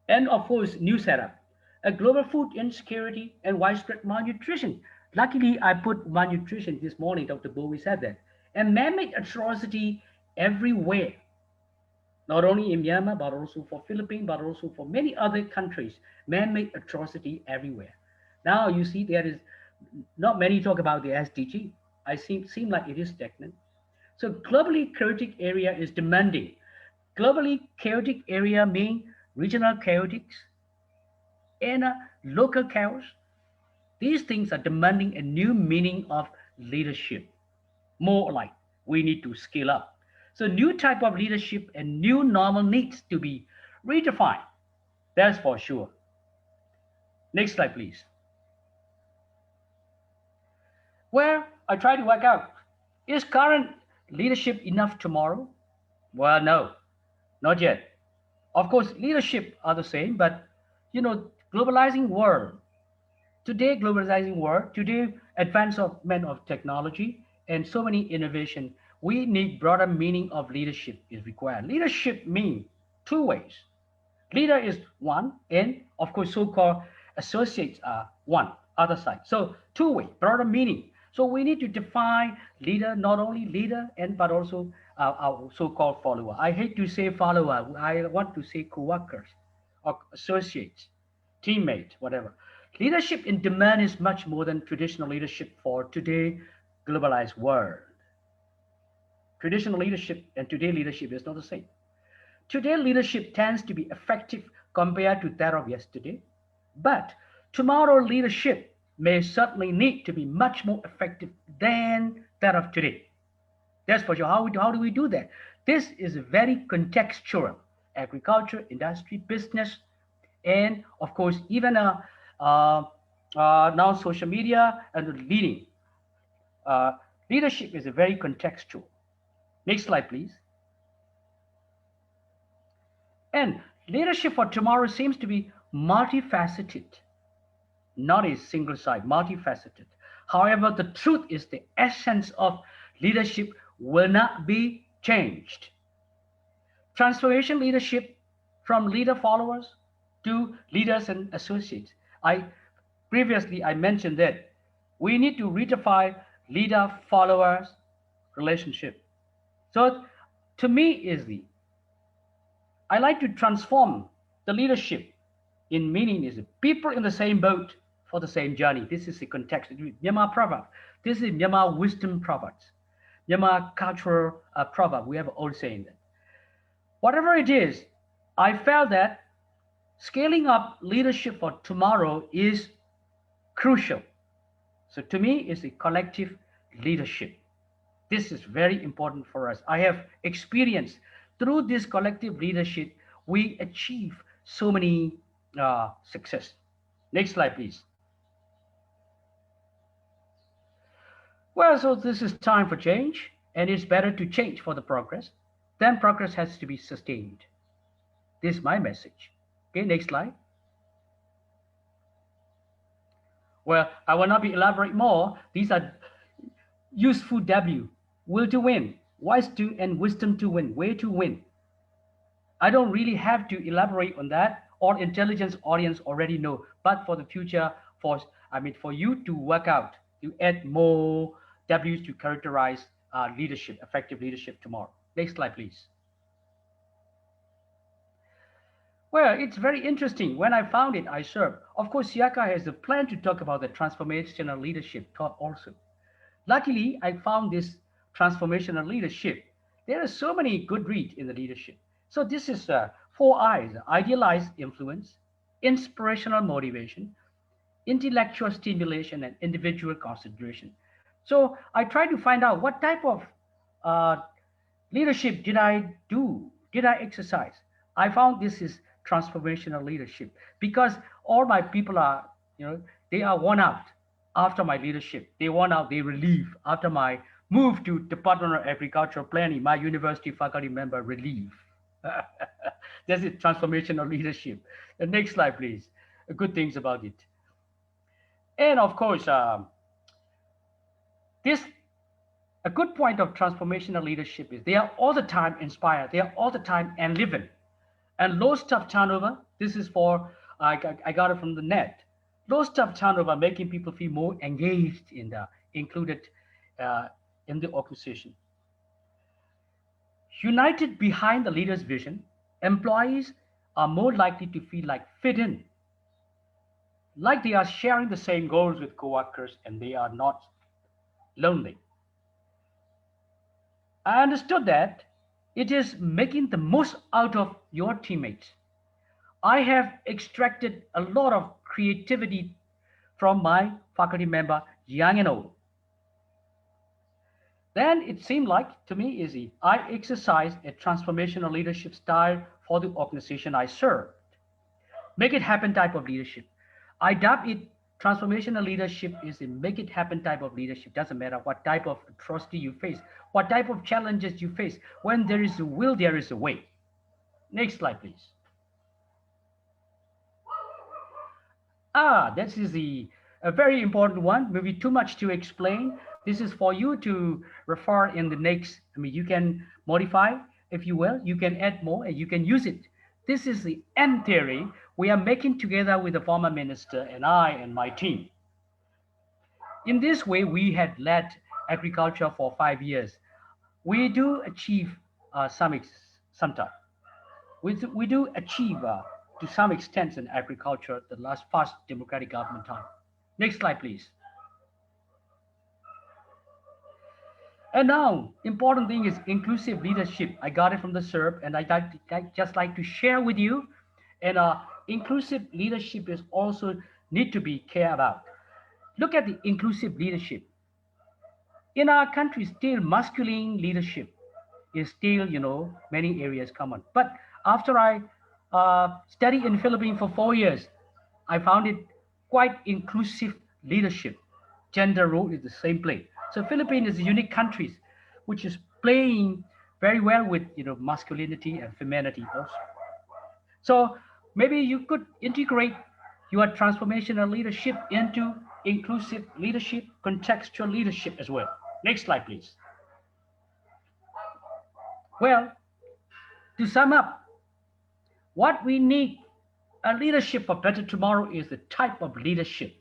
And of course, new setup, a global food insecurity and widespread malnutrition. Luckily, I put malnutrition this morning, Dr. Bouis said that. And man-made atrocity everywhere, not only in Myanmar, but also for Philippines, but also for many other countries, man-made atrocity everywhere. Now you see there is not many talk about the SDG. I seem like it is stagnant. So globally chaotic area is demanding. Globally chaotic area means regional chaotics and local chaos. These things are demanding a new meaning of leadership. More like we need to scale up. So new type of leadership and new normal needs to be redefined. That's for sure. Next slide, please. Where I try to work out, is current leadership enough tomorrow? Well, no, not yet. Of course, leadership are the same, but globalizing world. Today, globalizing world, today, advancement of technology and so many innovation, we need broader meaning of leadership is required. Leadership means two ways. Leader is one, and of course, so-called associates are one, other side. So two way, broader meaning. So we need to define leader, not only leader, but also our so-called follower. I hate to say follower. I want to say co-workers or associates, teammates, whatever. Leadership in demand is much more than traditional leadership for today globalized world. Traditional leadership and today leadership is not the same. Today leadership tends to be effective compared to that of yesterday, but tomorrow leadership may certainly need to be much more effective than that of today. That's for sure. How do we do that? This is very contextual. Agriculture, industry, business, and of course, even now social media and leading. Leadership is very contextual. Next slide, please. And leadership for tomorrow seems to be multifaceted, not a single side, multifaceted. However, the truth is the essence of leadership will not be changed. Transformation leadership from leader followers to leaders and associates. Previously I mentioned that we need to redefine leader followers relationship. So to me I like to transform the leadership in meaning is people in the same boat for the same journey. This is the context. Myanmar proverb. This is Myanmar wisdom proverbs. Myanmar cultural proverb. We have an old saying that. Whatever it is, I felt that scaling up leadership for tomorrow is crucial. So to me, it's a collective leadership. This is very important for us. I have experienced through this collective leadership, we achieve so many success. Next slide, please. Well, so this is time for change, and it's better to change for the progress. Then progress has to be sustained. This is my message. Okay, next slide. Well, I will not be elaborate more. These are useful W. Will to win, wise to and wisdom to win, way to win. I don't really have to elaborate on that. All intelligence audience already know. But for the future, for you to work out, to add more W's to characterize leadership, effective leadership tomorrow. Next slide, please. Well, it's very interesting. When I found it, I served. Of course, SEARCA has a plan to talk about the transformational leadership talk also. Luckily, I found this transformational leadership. There are so many good reads in the leadership. So this is 4 I's: idealized influence, inspirational motivation, intellectual stimulation, and individual consideration. So I tried to find out what type of leadership did I exercise. I found this is transformational leadership because all my people are, they are worn out after my leadership. They worn out, they relieve after my move to Department of Agricultural Planning, my university faculty member relieve. That's it, transformational leadership. The next slide, please. Good things about it. And of course, a good point of transformational leadership is they are all the time inspired. They are all the time and living. And low staff turnover, this is for, I got it from the net. Low staff turnover, making people feel more engaged in included in the organization. United behind the leader's vision, employees are more likely to feel like fit in, like they are sharing the same goals with coworkers and they are not lonely. I understood that it is making the most out of your teammates. I have extracted a lot of creativity from my faculty member, young and old. Then it seemed like, to me, easy. I exercised a transformational leadership style for the organization I served. Make it happen type of leadership. I dub it transformational leadership is a make it happen type of leadership. Doesn't matter what type of atrocity you face, what type of challenges you face. When there is a will, there is a way. Next slide, please. This is a very important one, maybe too much to explain. This is for you to refer in the next, you can modify, if you will, you can add more and you can use it. This is the end theory we are making together with the former minister and I and my team. In this way, we had led agriculture for 5 years. We do achieve sometimes. We do achieve to some extent in agriculture the last past democratic government time. Next slide, please. And now, important thing is inclusive leadership. I got it from the SERP, and I just like to share with you. And inclusive leadership is also need to be cared about. Look at the inclusive leadership. In our country, still masculine leadership is still, many areas common. But after I studied in the Philippines for 4 years, I found it quite inclusive leadership. Gender role is the same place. So Philippines is a unique country, which is playing very well with masculinity and femininity also. So maybe you could integrate your transformational leadership into inclusive leadership, contextual leadership as well. Next slide, please. Well, to sum up, what we need a leadership for better tomorrow is the type of leadership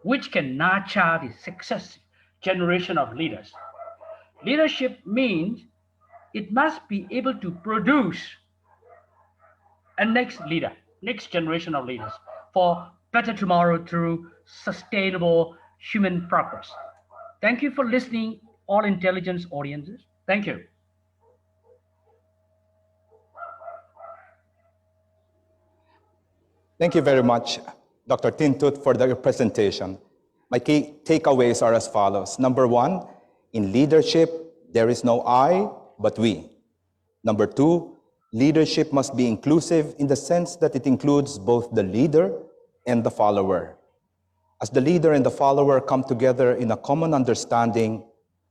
which can nurture the successive generation of leaders. Leadership means it must be able to produce a next leader, next generation of leaders for better tomorrow through sustainable human progress. Thank you for listening, all intelligence audiences. Thank you. Thank you very much, Dr. Htut, for the presentation. My key takeaways are as follows. Number 1, in leadership, there is no I, but we. Number 2, leadership must be inclusive in the sense that it includes both the leader and the follower. As the leader and the follower come together in a common understanding,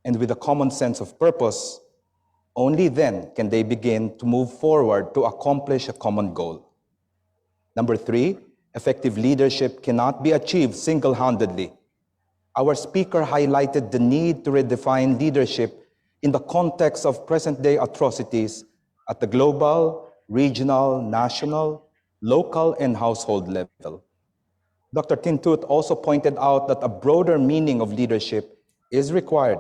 and with a common sense of purpose, only then can they begin to move forward to accomplish a common goal. Number three, effective leadership cannot be achieved single-handedly. Our speaker highlighted the need to redefine leadership in the context of present-day atrocities at the global, regional, national, local, and household level. Dr. Htut also pointed out that a broader meaning of leadership is required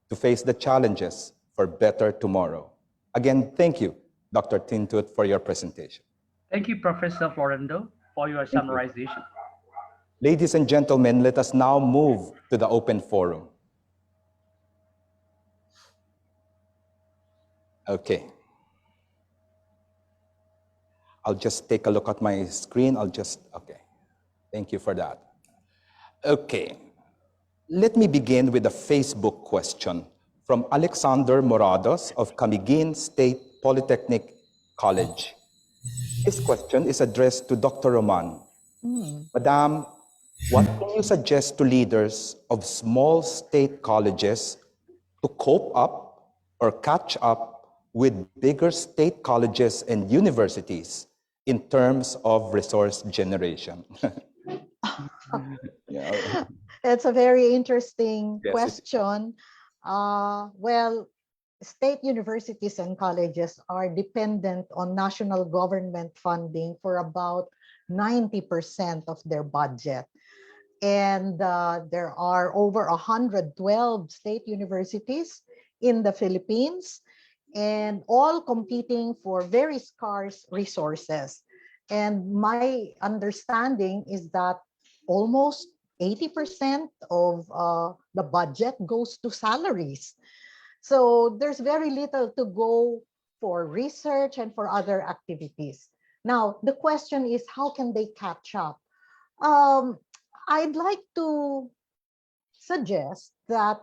to face the challenges for better tomorrow. Again, thank you, Dr. Htut, for your presentation. Thank you, Professor Florendo, for your summarization. Ladies and gentlemen, let us now move to the open forum. Okay. I'll just take a look at my screen. Okay. Thank you for that. Okay. Let me begin with a Facebook question from Alexander Morados of Camiguin State Polytechnic College. His question is addressed to Dr. Roman. Madam, what can you suggest to leaders of small state colleges to cope up or catch up with bigger state colleges and universities in terms of resource generation? Yeah. It's a very interesting Yes, question. Well, state universities and colleges are dependent on national government funding for about 90% of their budget. And there are over 112 state universities in the Philippines, and all competing for very scarce resources. And my understanding is that almost 80% of the budget goes to salaries. So there's very little to go for research and for other activities. Now, the question is, how can they catch up? I'd like to suggest that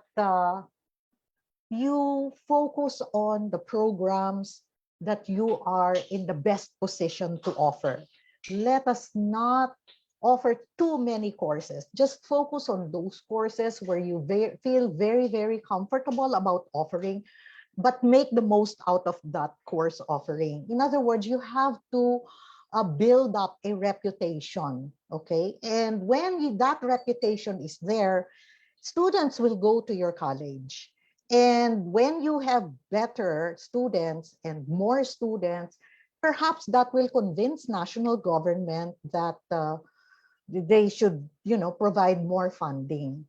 you focus on the programs that you are in the best position to offer. Let us not offer too many courses. Just focus on those courses where you feel very, very comfortable about offering, but make the most out of that course offering. In other words, you have to build up a reputation, okay? And when that reputation is there, students will go to your college. And when you have better students and more students, perhaps that will convince national government that they should, provide more funding.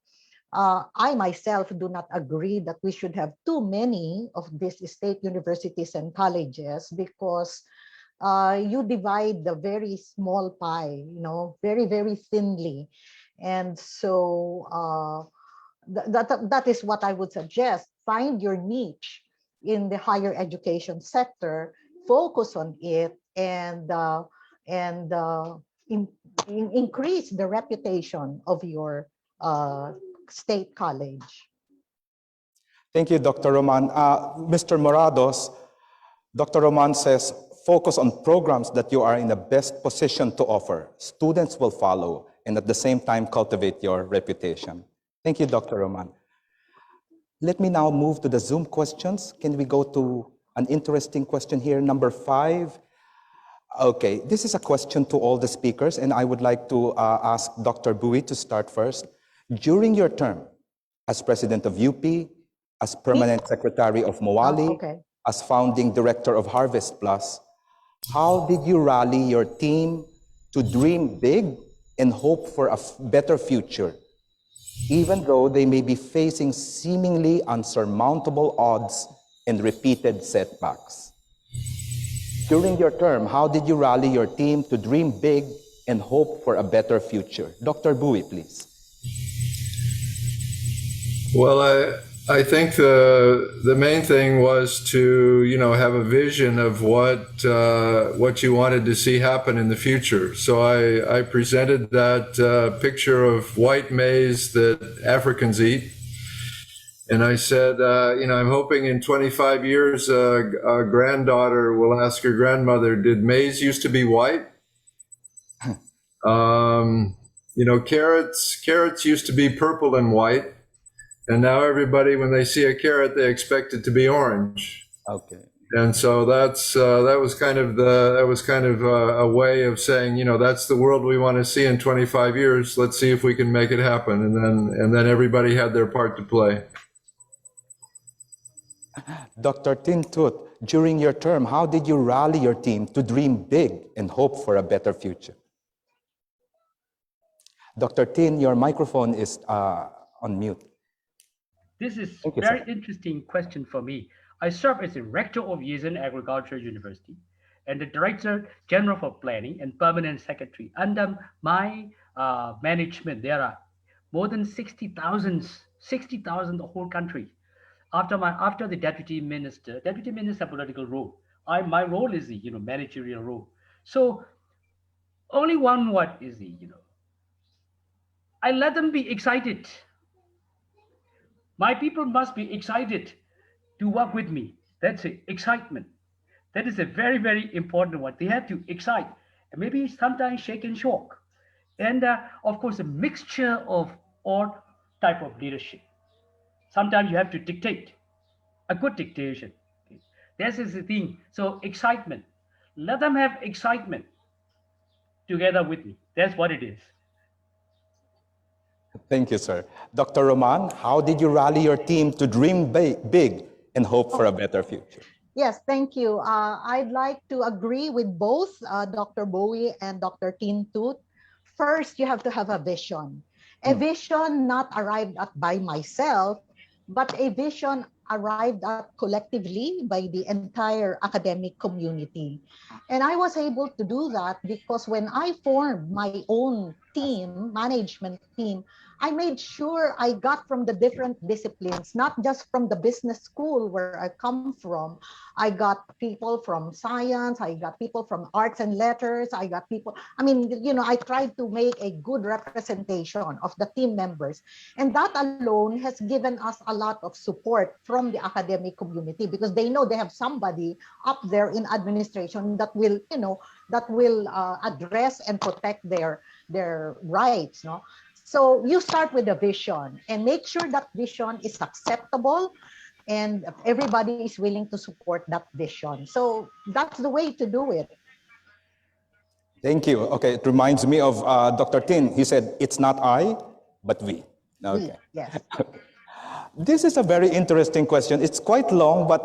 I myself do not agree that we should have too many of these state universities and colleges, because you divide the very small pie, very, very thinly. And so that is what I would suggest. Find your niche in the higher education sector, focus on it, and increase the reputation of your state college. Thank you, Dr. Roman. Mr. Morados, Dr. Roman says, focus on programs that you are in the best position to offer. Students will follow, and at the same time, cultivate your reputation. Thank you, Dr. Roman. Let me now move to the Zoom questions. Can we go to an interesting question here, number 5? Okay, this is a question to all the speakers, and I would like to ask Dr. Bouis to start first. During your term as president of UP, as permanent secretary of Mowali, as founding director of Harvest Plus, how did you rally your team to dream big and hope for a better future, even though they may be facing seemingly unsurmountable odds and repeated setbacks? During your term, how did you rally your team to dream big and hope for a better future? Dr. Bouis, please. Well, I think the main thing was to have a vision of what you wanted to see happen in the future. So I presented that picture of white maize that Africans eat. And I said, I'm hoping in 25 years, a granddaughter will ask her grandmother, did maize used to be white? Carrots used to be purple and white. And now everybody, when they see a carrot, they expect it to be orange. Okay. And so that was kind of a way of saying, that's the world we want to see in 25 years. Let's see if we can make it happen. And then everybody had their part to play. Dr. Htut, during your term, how did you rally your team to dream big and hope for a better future? Dr. Tin, your microphone is on mute. This is Thank you, very sir. interesting question for me. I serve as the rector of Yezin Agriculture University and the director general for planning and permanent secretary. Under my management, there are more than 60,000 the whole country. After the deputy minister political role, my role is the managerial role. So only one word is the I let them be excited. My people must be excited to work with me. That's it, excitement. That is a very, very important one. They have to excite, and maybe sometimes shake and shock. And of course, a mixture of all type of leadership. Sometimes you have to dictate, a good dictation. Okay. This is the thing. So excitement. Let them have excitement together with me. That's what it is. Thank you, sir. Dr. Roman, how did you rally your team to dream big and hope for a better future? Yes, thank you. I'd like to agree with both Dr. Bouis and Dr. Htut. First, you have to have a vision. A vision not arrived at by myself, but a vision arrived at collectively by the entire academic community. And I was able to do that because when I formed my own team, management team, I made sure I got from the different disciplines, not just from the business school where I come from. I got people from science, I got people from arts and letters, I got people, I tried to make a good representation of the team members. And that alone has given us a lot of support from the academic community because they know they have somebody up there in administration that will, address and protect their rights. No? So you start with a vision and make sure that vision is acceptable and everybody is willing to support that vision. So that's the way to do it. Thank you. Okay, it reminds me of Dr. Tin. He said, it's not I, but we. Okay. Yes. This is a very interesting question. It's quite long, but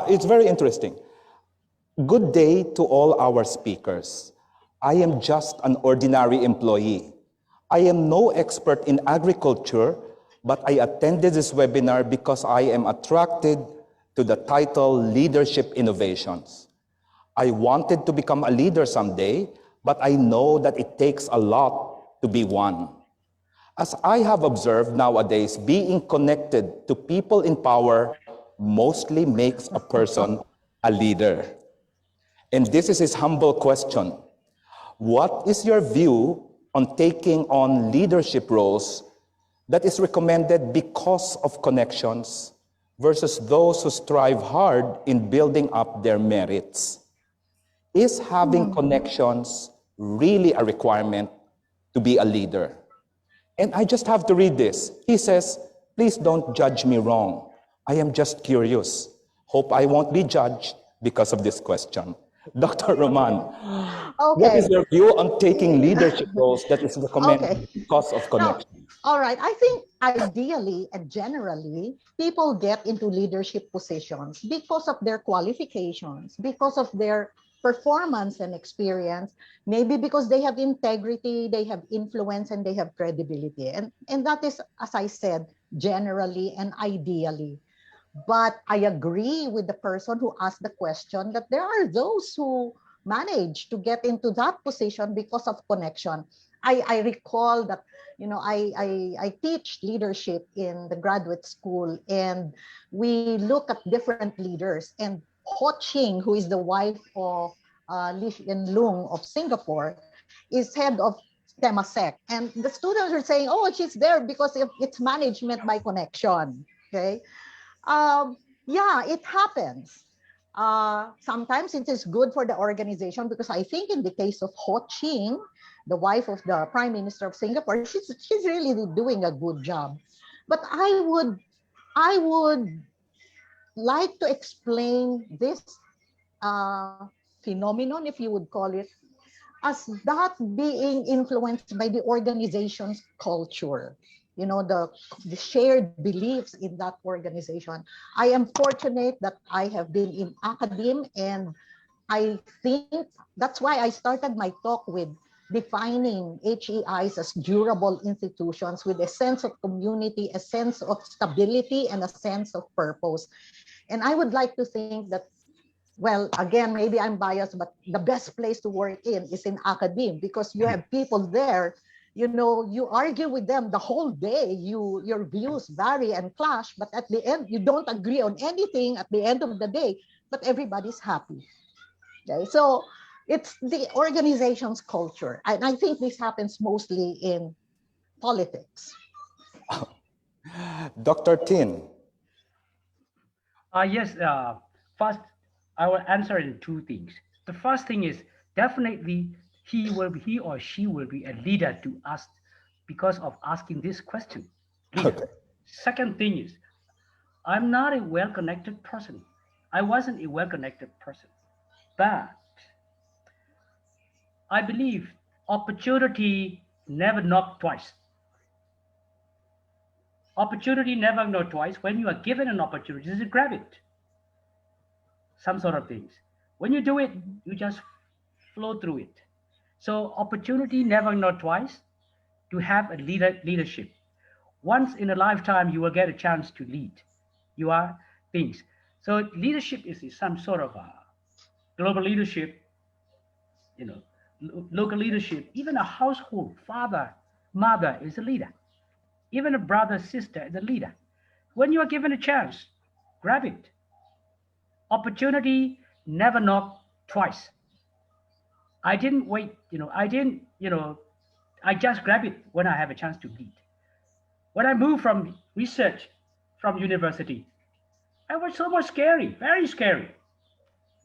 it's very interesting. Good day to all our speakers. I am just an ordinary employee. I am no expert in agriculture, but I attended this webinar because I am attracted to the title Leadership Innovations. I wanted to become a leader someday, but I know that it takes a lot to be one. As I have observed nowadays, being connected to people in power mostly makes a person a leader. And this is his humble question. What is your view on taking on leadership roles that is recommended because of connections versus those who strive hard in building up their merits? Is having connections really a requirement to be a leader? And I just have to read this. He says, please don't judge me wrong. I am just curious. Hope I won't be judged because of this question. Dr. Roman, what is your view on taking leadership roles that is recommended because of connection? All right. I think ideally and generally, people get into leadership positions because of their qualifications, because of their performance and experience, maybe because they have integrity, they have influence, and they have credibility. And that is, as I said, generally and ideally. But I agree with the person who asked the question that there are those who manage to get into that position because of connection. I recall that, I teach leadership in the graduate school, and we look at different leaders. And Ho Ching, who is the wife of Lee Hsien Loong of Singapore, is head of Temasek. And the students are saying, oh, she's there because it's management by connection. Okay. Yeah, it happens. Sometimes it is good for the organization because I think in the case of Ho Ching, the wife of the Prime Minister of Singapore, she's really doing a good job. But I would like to explain this phenomenon, if you would call it, as that being influenced by the organization's culture, the shared beliefs in that organization. I am fortunate that I have been in academe, and I think that's why I started my talk with defining HEIs as durable institutions with a sense of community, a sense of stability, and a sense of purpose. And I would like to think that, well, again, maybe I'm biased, but the best place to work in is in academe, because you have people there, you argue with them the whole day, your views vary and clash, but at the end, you don't agree on anything at the end of the day, but everybody's happy. Okay? So it's the organization's culture. And I think this happens mostly in politics. Dr. Tin. Yes, first, I will answer in two things. The first thing is definitely he or she will be a leader to us because of asking this question. Okay. Second thing is, I'm not a well-connected person. I wasn't a well-connected person, but I believe opportunity never knock twice. Opportunity never knock twice. When you are given an opportunity, just grab it. Some sort of things. When you do it, you just flow through it. So opportunity never knock twice to have a leadership. Once in a lifetime, you will get a chance to lead. You are things. So leadership is some sort of global leadership, local leadership. Even a household father, mother is a leader. Even a brother, sister is a leader. When you are given a chance, grab it. Opportunity never knock twice. I didn't wait, I just grab it when I have a chance to lead. When I moved from research from university, I was so much scary, very scary.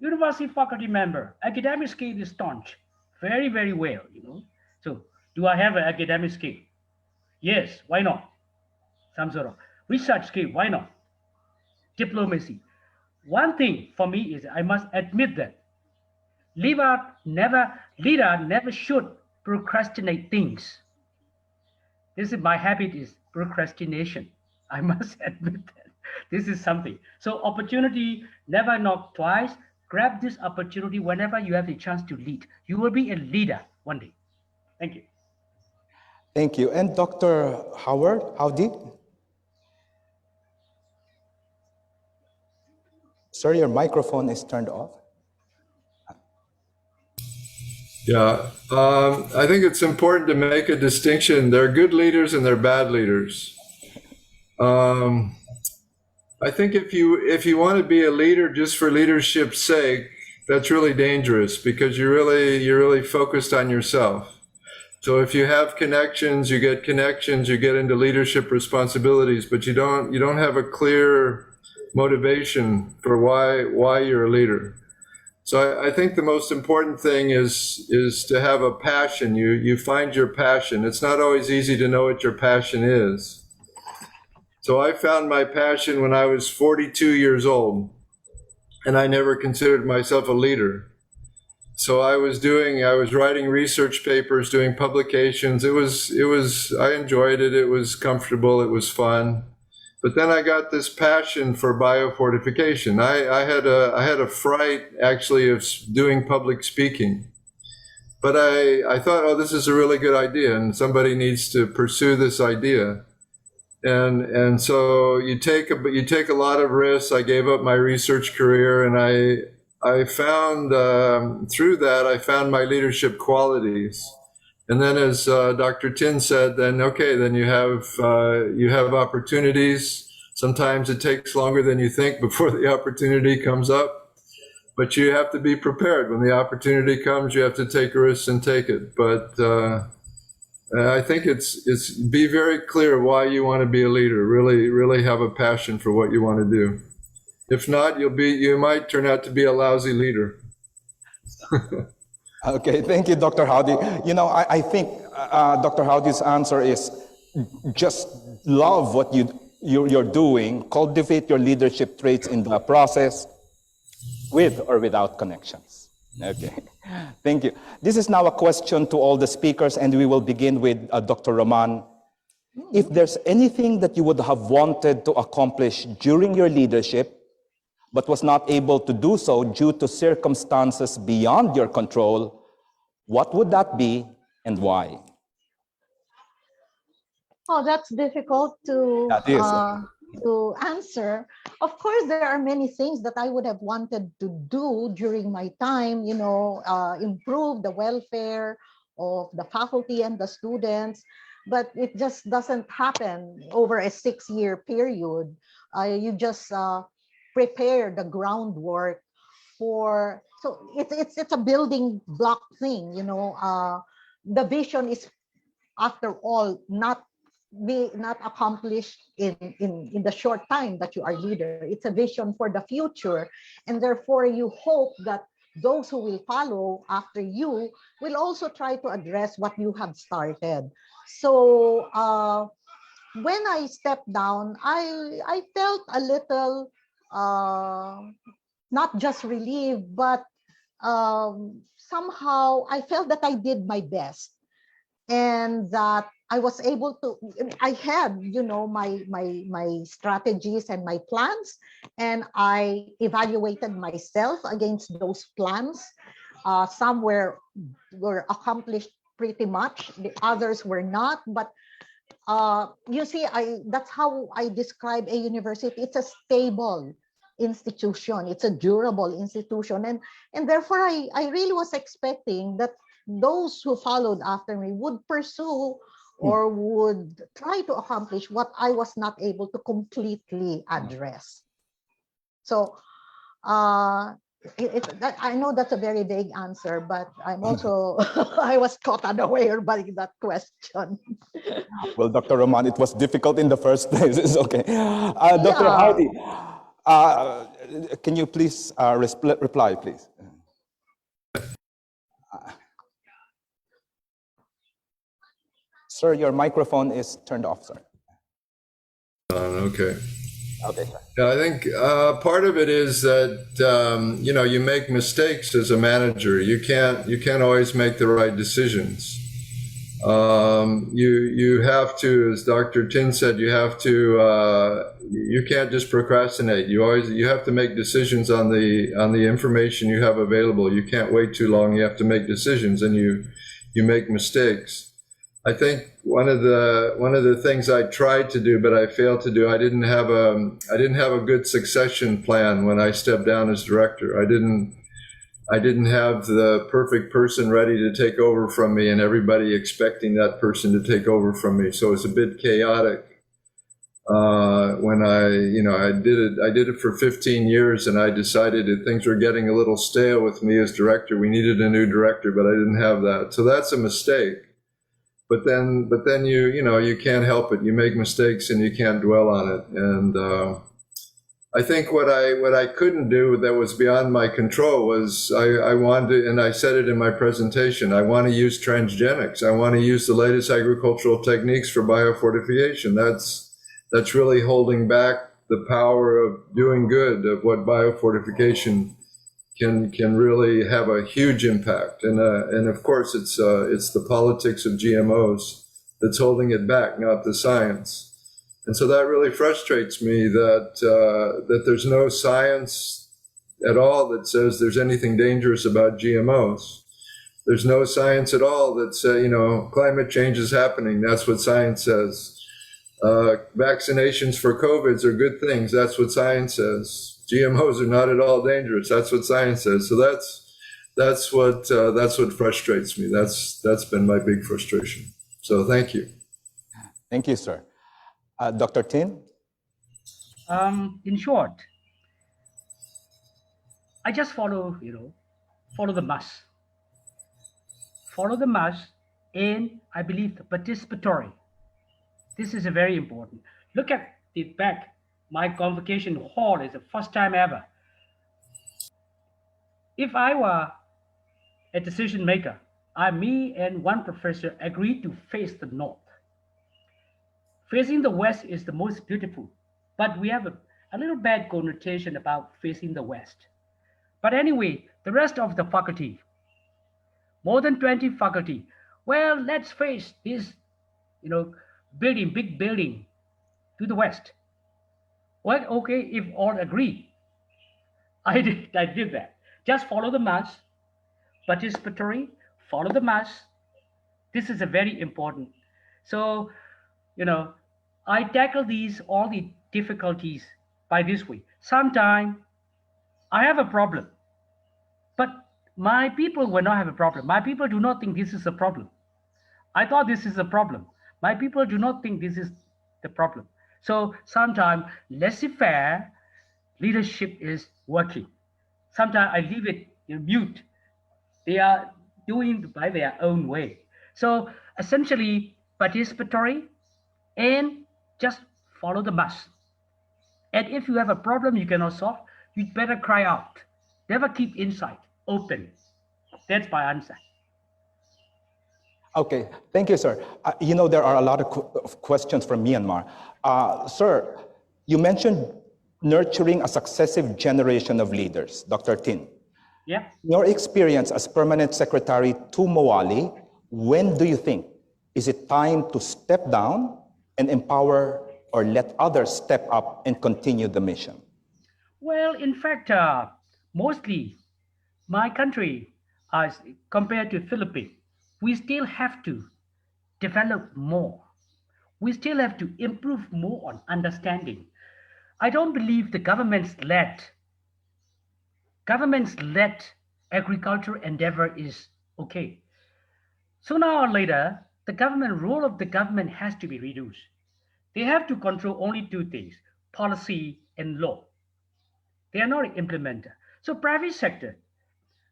University faculty member, academic skill is staunch, very, very well, So do I have an academic skill? Yes, why not? Some sort of research skill, why not? Diplomacy. One thing for me is I must admit that leader never should procrastinate things. This is my habit is procrastination. I must admit that this is something. So opportunity never knock twice. Grab this opportunity whenever you have the chance to lead. You will be a leader one day. Thank you. Thank you. And Dr. Howard, howdy? Sir, your microphone is turned off. Yeah, I think it's important to make a distinction. There are good leaders and there are bad leaders. I think if you want to be a leader just for leadership's sake, that's really dangerous because you're really focused on yourself. So if you have connections, you get into leadership responsibilities, but you don't have a clear motivation for why you're a leader. So I think the most important thing is to have a passion. You find your passion. It's not always easy to know what your passion is. So I found my passion when I was 42 years old, and I never considered myself a leader. So I was writing research papers, doing publications. I enjoyed it. It was comfortable. It was fun. But then I got this passion for biofortification. I had a fright actually of doing public speaking. But I thought, oh, this is a really good idea and somebody needs to pursue this idea. And so you take a lot of risks. I gave up my research career and I found through that I found my leadership qualities. And then, as Dr. Tin said, then you have opportunities. Sometimes it takes longer than you think before the opportunity comes up, but you have to be prepared. When the opportunity comes, you have to take risks and take it. But I think it's be very clear why you want to be a leader. Really have a passion for what you want to do. If not, you might turn out to be a lousy leader. Okay, thank you, Dr. Howdy. I think Dr. Howdy's answer is just love what you're doing, cultivate your leadership traits in the process, with or without connections. Okay, thank you. This is now a question to all the speakers, and we will begin with Dr. Roman. If there's anything that you would have wanted to accomplish during your leadership, but was not able to do so due to circumstances beyond your control, what would that be and why? Oh, that's difficult That is. to answer. Of course, there are many things that I would have wanted to do during my time, improve the welfare of the faculty and the students, but it just doesn't happen over a 6-year period. You just prepare the groundwork for, so it's a building block thing, the vision is, after all, not accomplished in the short time that you are leader. It's a vision for the future, and therefore you hope that those who will follow after you will also try to address what you have started. So when I stepped down, I felt a little not just relieved, but somehow I felt that I did my best, and that I was able to, I had, my strategies and my plans, and I evaluated myself against those plans. Some were accomplished pretty much, the others were not, but you see, that's how I describe a university. It's a stable institution, it's a durable institution, and therefore I really was expecting that those who followed after me would pursue or would try to accomplish what I was not able to completely address. So I know that's a very vague answer, but I'm also I was caught unaware by that question. Well, Dr. Roman, it was difficult in the first place. It's okay. Dr. Hardy, can you please reply, please? Sir, your microphone is turned off, sir. Okay. Okay, sir. Yeah, I think part of it is that you make mistakes as a manager. You can't always make the right decisions. You have to, as Dr. Tin said, you have to. You can't just procrastinate. You have to make decisions on the information you have available. You can't wait too long. You have to make decisions, and you make mistakes. I think one of the things I tried to do, but I failed to do, I didn't have a good succession plan when I stepped down as director. I didn't have the perfect person ready to take over from me, and everybody expecting that person to take over from me. So it's a bit chaotic. When I did it for 15 years, and I decided that things were getting a little stale with me as director. We needed a new director, but I didn't have that. So that's a mistake. But then you can't help it. You make mistakes and you can't dwell on it. And I think what I couldn't do that was beyond my control was I wanted to, and I said it in my presentation, I want to use transgenics. I want to use the latest agricultural techniques for biofortification. That's really holding back the power of doing good, of what biofortification can really have a huge impact, and of course it's the politics of GMOs that's holding it back, not the science. And so that really frustrates me that there's no science at all that says there's anything dangerous about GMOs. There's no science at all that says climate change is happening. That's what science says. Vaccinations for COVID are good things. That's what science says. GMOs are not at all dangerous. That's what science says. So that's what frustrates me. That's been my big frustration. So thank you. Thank you, sir. Dr. Tin? In short, I just follow the mass. Follow the mass, and I believe the participatory. This is a very important. Look at the back. My convocation hall is the first time ever. If I were a decision maker, me and one professor agreed to face the north. Facing the West is the most beautiful, but we have a little bad connotation about facing the West. But anyway, the rest of the faculty, more than 20 faculty, well, let's face this, you know, big building to the West. Well, okay, if all agree, I did that. Just follow the mass, participatory, follow the mass. This is a very important. So, you know, I tackle these all the difficulties by this way. Sometimes I have a problem, but my people will not have a problem. My people do not think this is a problem. I thought this is a problem. My people do not think this is the problem. So sometimes laissez-faire leadership is working. Sometimes I leave it in mute. They are doing by their own way. So essentially participatory and just follow the mass. And if you have a problem you cannot solve, you'd better cry out. Never keep inside, open. That's my answer. Okay, thank you, sir. There are a lot of questions from Myanmar. Sir, you mentioned nurturing a successive generation of leaders, Dr. Tin. Yeah. In your experience as permanent secretary to Mawali, when do you think is it time to step down and empower or let others step up and continue the mission? Well, in fact, mostly my country, as compared to Philippines, we still have to develop more. We still have to improve more on understanding. I don't believe the government's-led agriculture endeavor is okay. Sooner or later, the government role of the government has to be reduced. They have to control only two things: policy and law. They are not implementer. So private sector,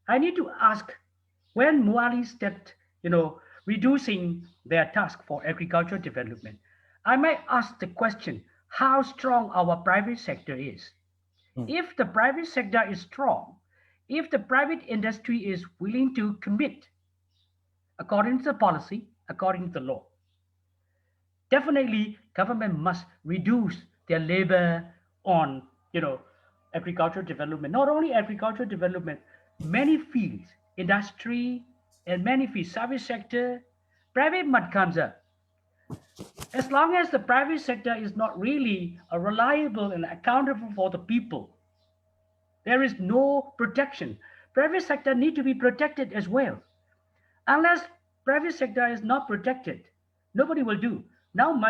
I need to ask, when Muali stepped, reducing their task for agricultural development, I might ask the question, how strong our private sector is. If the private sector is strong, if the private industry is willing to commit according to the policy, according to the law, definitely government must reduce their labor on, agricultural development. Not only agricultural development, many fields, industry, and many fields, service sector, private mud comes up. As long as the private sector is not really reliable and accountable for the people, there is no protection. Private sector need to be protected as well. Unless private sector is not protected, nobody will do. Now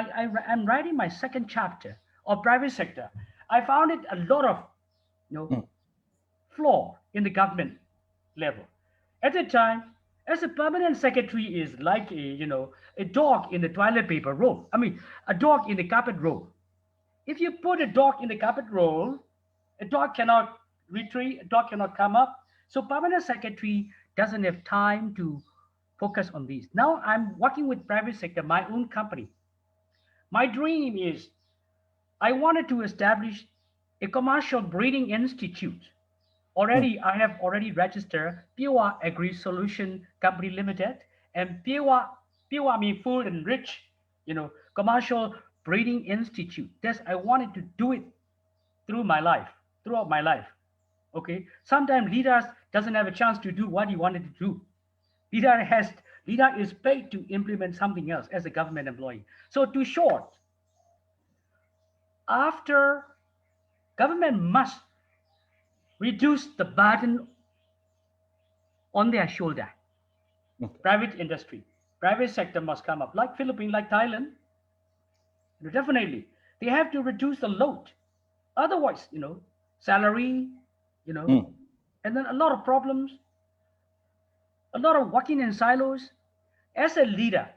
I'm writing my second chapter of private sector. I found it a lot of flaw in the government level. At the time, as a permanent secretary is like a dog in the toilet paper roll. I mean, a dog in the carpet roll. If you put a dog in the carpet roll, a dog cannot retreat, a dog cannot come up. So permanent secretary doesn't have time to focus on these. Now I'm working with private sector, my own company. My dream is I wanted to establish a commercial breeding institute. I have already registered Pure Agri Solution Company Limited and Pure mean food and rich, commercial breeding institute. I wanted to do it throughout my life. Okay. Sometimes leaders doesn't have a chance to do what he wanted to do. Leader is paid to implement something else as a government employee. So too short, after government must reduce the burden on their shoulder. Private industry, private sector must come up, like Philippines, like Thailand. Definitely, they have to reduce the load. Otherwise, salary, and then a lot of problems, a lot of working in silos. As a leader,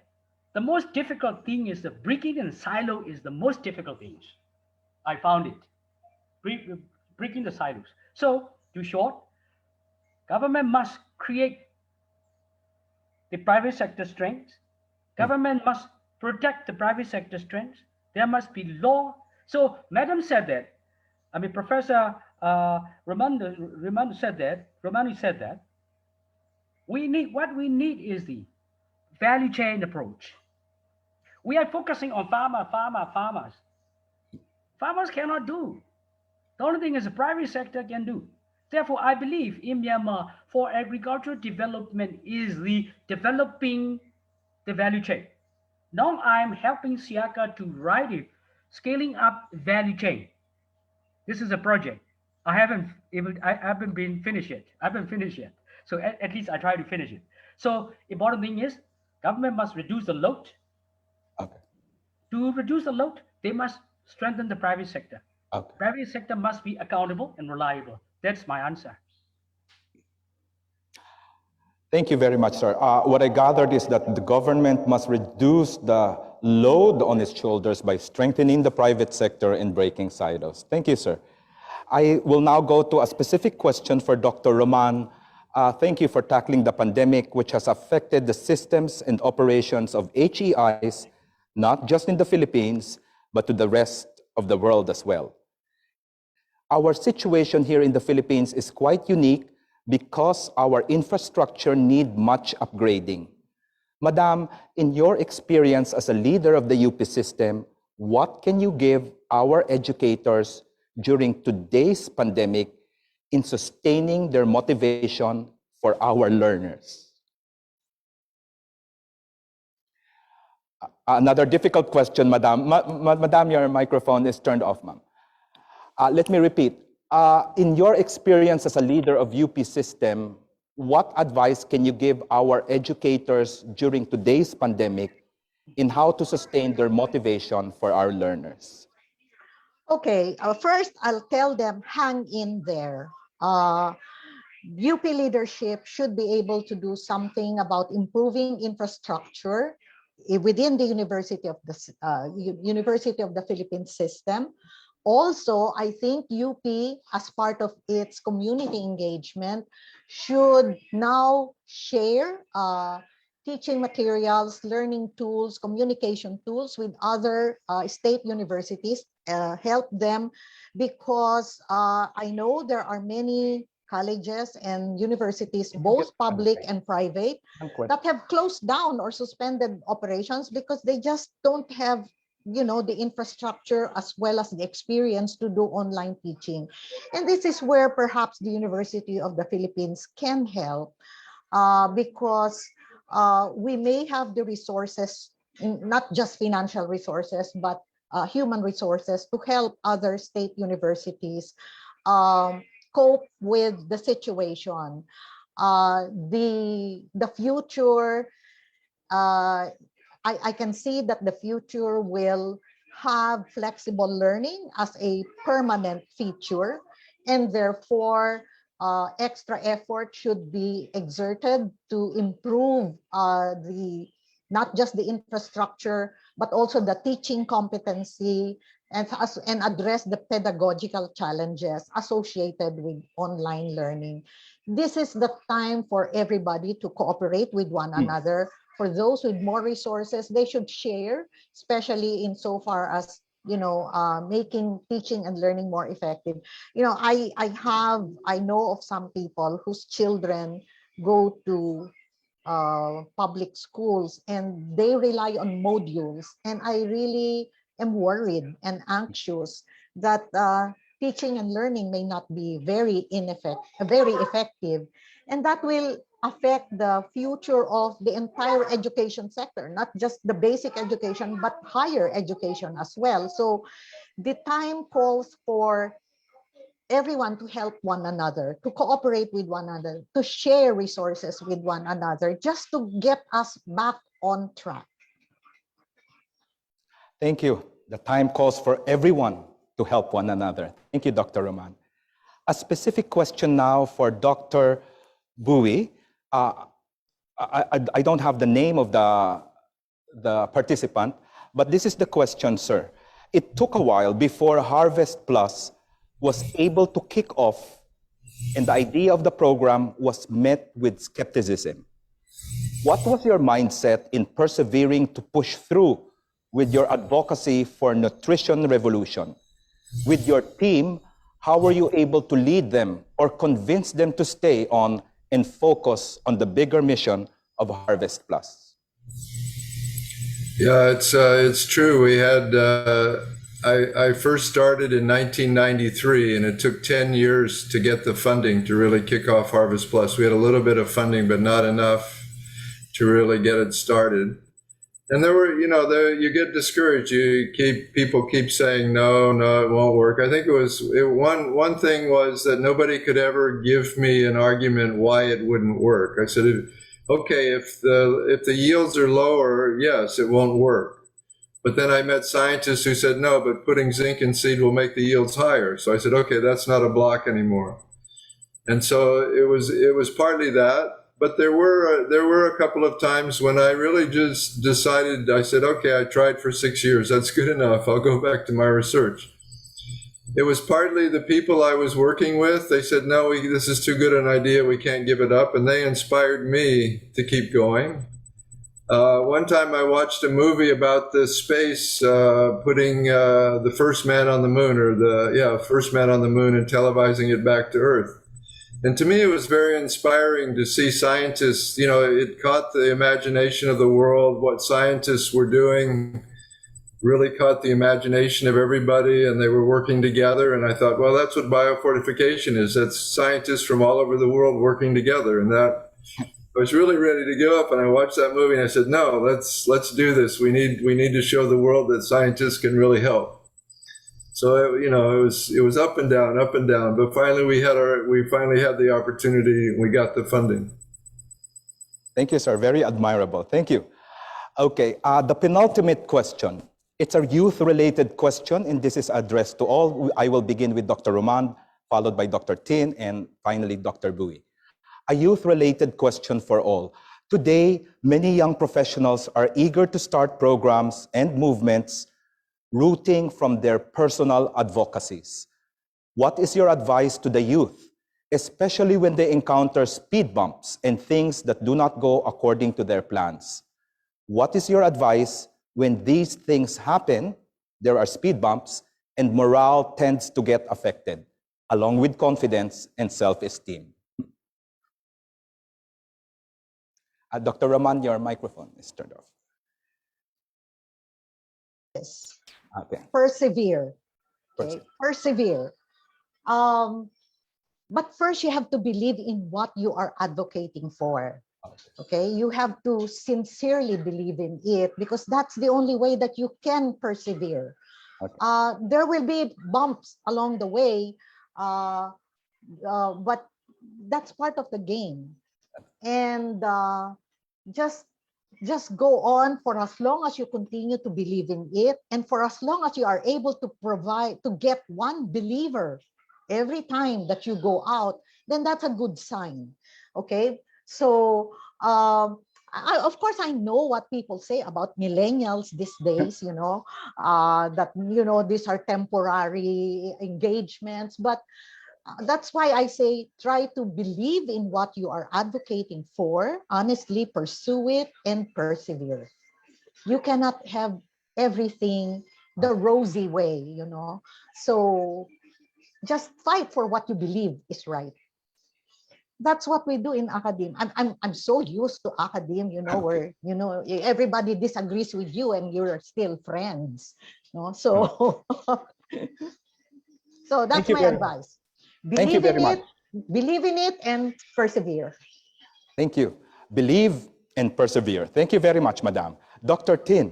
the most difficult thing is the breaking in silo is the most difficult thing. I found it, breaking the silos. So, too short, government must create the private sector strengths. Government must protect the private sector strengths. There must be law. So, Madam said that. I mean, Professor Romani said that. What we need is the value chain approach. We are focusing on farmers. Farmers cannot do. The only thing is the private sector can do. Therefore, I believe in Myanmar, for agricultural development is the developing the value chain. Now I'm helping SEARCA to write it, scaling up value chain. This is a project. I haven't been finished yet. I haven't finished yet. So at least I try to finish it. So important thing is government must reduce the load. Okay. To reduce the load, they must strengthen the private sector. Okay. Private sector must be accountable and reliable. That's my answer. Thank you very much, sir. What I gathered is that the government must reduce the load on its shoulders by strengthening the private sector and breaking silos. Thank you, sir. I will now go to a specific question for Dr. Roman. Thank you for tackling the pandemic, which has affected the systems and operations of HEIs, not just in the Philippines, but to the rest of the world as well. Our situation here in the Philippines is quite unique because our infrastructure needs much upgrading. Madam, in your experience as a leader of the UP system, what can you give our educators during today's pandemic in sustaining their motivation for our learners? Another difficult question, Madam. Madam, your microphone is turned off, ma'am. Let me repeat. In your experience as a leader of UP system, what advice can you give our educators during today's pandemic in how to sustain their motivation for our learners? Okay, first I'll tell them hang in there. UP leadership should be able to do something about improving infrastructure within the University of the Philippines system. Also, I think UP, as part of its community engagement, should now share teaching materials, learning tools, communication tools with other state universities, help them, because I know there are many colleges and universities, both public and private, that have closed down or suspended operations because they just don't have the infrastructure as well as the experience to do online teaching. And this is where perhaps the University of the Philippines can help, because we may have the resources, not just financial resources, but human resources to help other state universities cope with the situation. The future, I can see that the future will have flexible learning as a permanent feature, and therefore extra effort should be exerted to improve not just the infrastructure, but also the teaching competency and address the pedagogical challenges associated with online learning. This is the time for everybody to cooperate with one another. For those with more resources, they should share, especially insofar as making teaching and learning more effective. I know of some people whose children go to public schools and they rely on modules, and I really am worried and anxious that teaching and learning may not be very effective, and that will affect the future of the entire education sector, not just the basic education, but higher education as well. So the time calls for everyone to help one another, to cooperate with one another, to share resources with one another, just to get us back on track. Thank you. The time calls for everyone to help one another. Thank you, Dr. Roman. A specific question now for Dr. Bouis. I don't have the name of the participant, but this is the question, sir. It took a while before Harvest Plus was able to kick off, and the idea of the program was met with skepticism. What was your mindset in persevering to push through with your advocacy for nutrition revolution? With your team, how were you able to lead them or convince them to stay on and focus on the bigger mission of Harvest Plus? Yeah, it's true. We had I first started in 1993, and it took 10 years to get the funding to really kick off Harvest Plus. We had a little bit of funding, but not enough to really get it started. And there were, you get discouraged. People keep saying no, no, it won't work. I think one thing was that nobody could ever give me an argument why it wouldn't work. I said, okay, if the yields are lower, yes, it won't work. But then I met scientists who said, no, but putting zinc in seed will make the yields higher. So I said, okay, that's not a block anymore. And so it was partly that, but there were a couple of times when I really just decided. I said, okay, I tried for 6 years. That's good enough. I'll go back to my research. It was partly the people I was working with. They said, no, this is too good an idea. We can't give it up. And they inspired me to keep going. One time I watched a movie about the space putting the first man on the moon, or first man on the moon, and televising it back to Earth. And to me, it was very inspiring to see scientists, it caught the imagination of the world. What scientists were doing really caught the imagination of everybody, and they were working together. And I thought, well, that's what biofortification is. That's scientists from all over the world working together. And that I was really ready to give up. And I watched that movie and I said, no, let's do this. We need to show the world that scientists can really help. So it was up and down, but finally we finally had the opportunity. We got the funding. Thank you, sir. Very admirable. Thank you. Okay, the penultimate question. It's a youth-related question, and this is addressed to all. I will begin with Dr. Roman, followed by Dr. Tin, and finally Dr. Bouis. A youth-related question for all. Today, many young professionals are eager to start programs and movements rooting from their personal advocacies. What is your advice to the youth, especially when they encounter speed bumps and things that do not go according to their plans? What is your advice when these things happen, there are speed bumps, and morale tends to get affected, along with confidence and self-esteem? Dr. Raman, your microphone is turned off. Yes. Okay. Persevere. Okay. Persevere. But first, you have to believe in what you are advocating for. Okay, you have to sincerely believe in it, because that's the only way that you can persevere. Okay. There will be bumps along the way, but that's part of the game. And just go on for as long as you continue to believe in it, and for as long as you are able to get one believer every time that you go out, then that's a good sign. Okay, so of course I know what people say about millennials these days, that these are temporary engagements, but that's why I say try to believe in what you are advocating for, honestly pursue it, and persevere. You cannot have everything the rosy way, so just fight for what you believe is right. That's what we do in academia. I'm so used to academia, where everybody disagrees with you and you're still friends. So so that's my advice. Believe in it and persevere. Thank you. Believe and persevere. Thank you very much, Madam. Dr. Tin.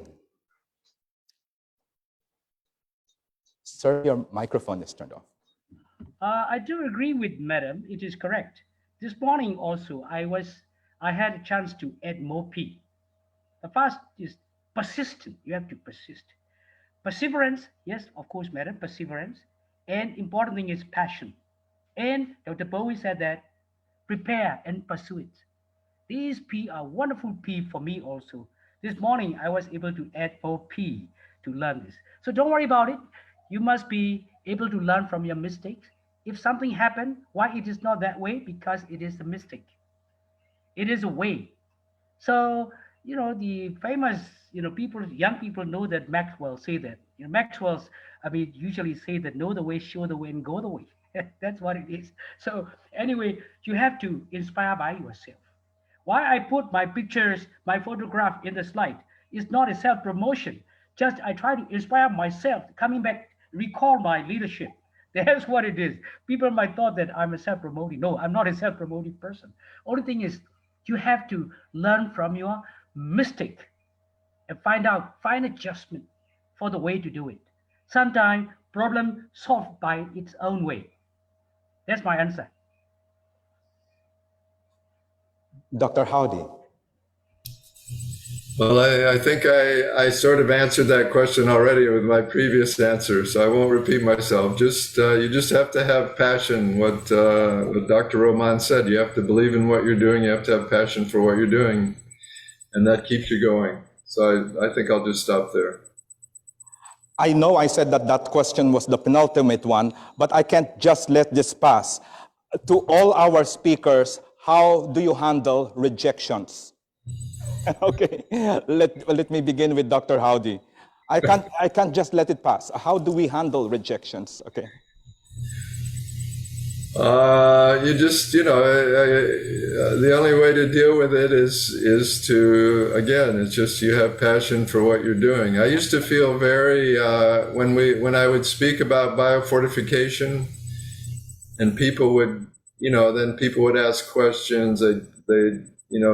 Sir, your microphone is turned off. I do agree with Madam. It is correct. This morning also, I had a chance to add more P. The first is persistent. You have to persist. Perseverance, yes, of course, Madam, perseverance. And important thing is passion. And Dr. Bouis said that prepare and pursue it. These P are wonderful P for me also. This morning, I was able to add 4P to learn this. So don't worry about it. You must be able to learn from your mistakes. If something happened, why it is not that way? Because it is a mistake. It is a way. So, the famous, young people know that Maxwell say that. Maxwell's, usually say that know the way, show the way, and go the way. That's what it is. So anyway, you have to inspire by yourself. Why I put my pictures, my photograph in the slide? It's not a self-promotion. Just I try to inspire myself, coming back, recall my leadership. That's what it is. People might thought that I'm a self-promoting. No, I'm not a self-promoting person. Only thing is you have to learn from your mistake and find adjustment for the way to do it. Sometimes problem solved by its own way. That's my answer. Dr. Howdy. Well, I think I sort of answered that question already with my previous answer, so I won't repeat myself. Just you just have to have passion. What Dr. Roman said, you have to believe in what you're doing. You have to have passion for what you're doing, and that keeps you going. So I think I'll just stop there. I know I said that that question was the penultimate one, but I can't just let this pass. To all our speakers, how do you handle rejections? Okay, let me begin with Dr. Howdy. I can't just let it pass. How do we handle rejections? Okay. You just, the only way to deal with it is to, again, it's just you have passion for what you're doing. I used to feel very, when I would speak about biofortification and people would, then people would ask questions, they'd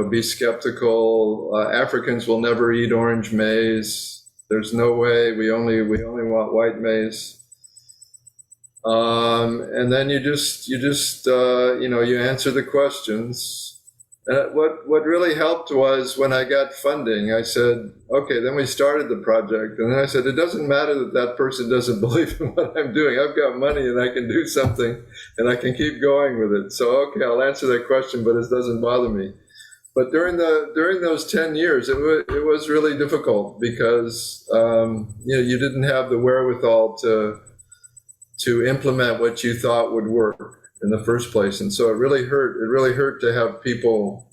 be skeptical. Africans will never eat orange maize. There's no way. We only want white maize. And then you answer the questions. What really helped was when I got funding, I said, okay, then we started the project. And then I said, it doesn't matter that that person doesn't believe in what I'm doing. I've got money and I can do something and I can keep going with it. So, okay, I'll answer that question, but it doesn't bother me. But during those 10 years, it was really difficult because, you didn't have the wherewithal to implement what you thought would work in the first place. And so it really hurt to have people,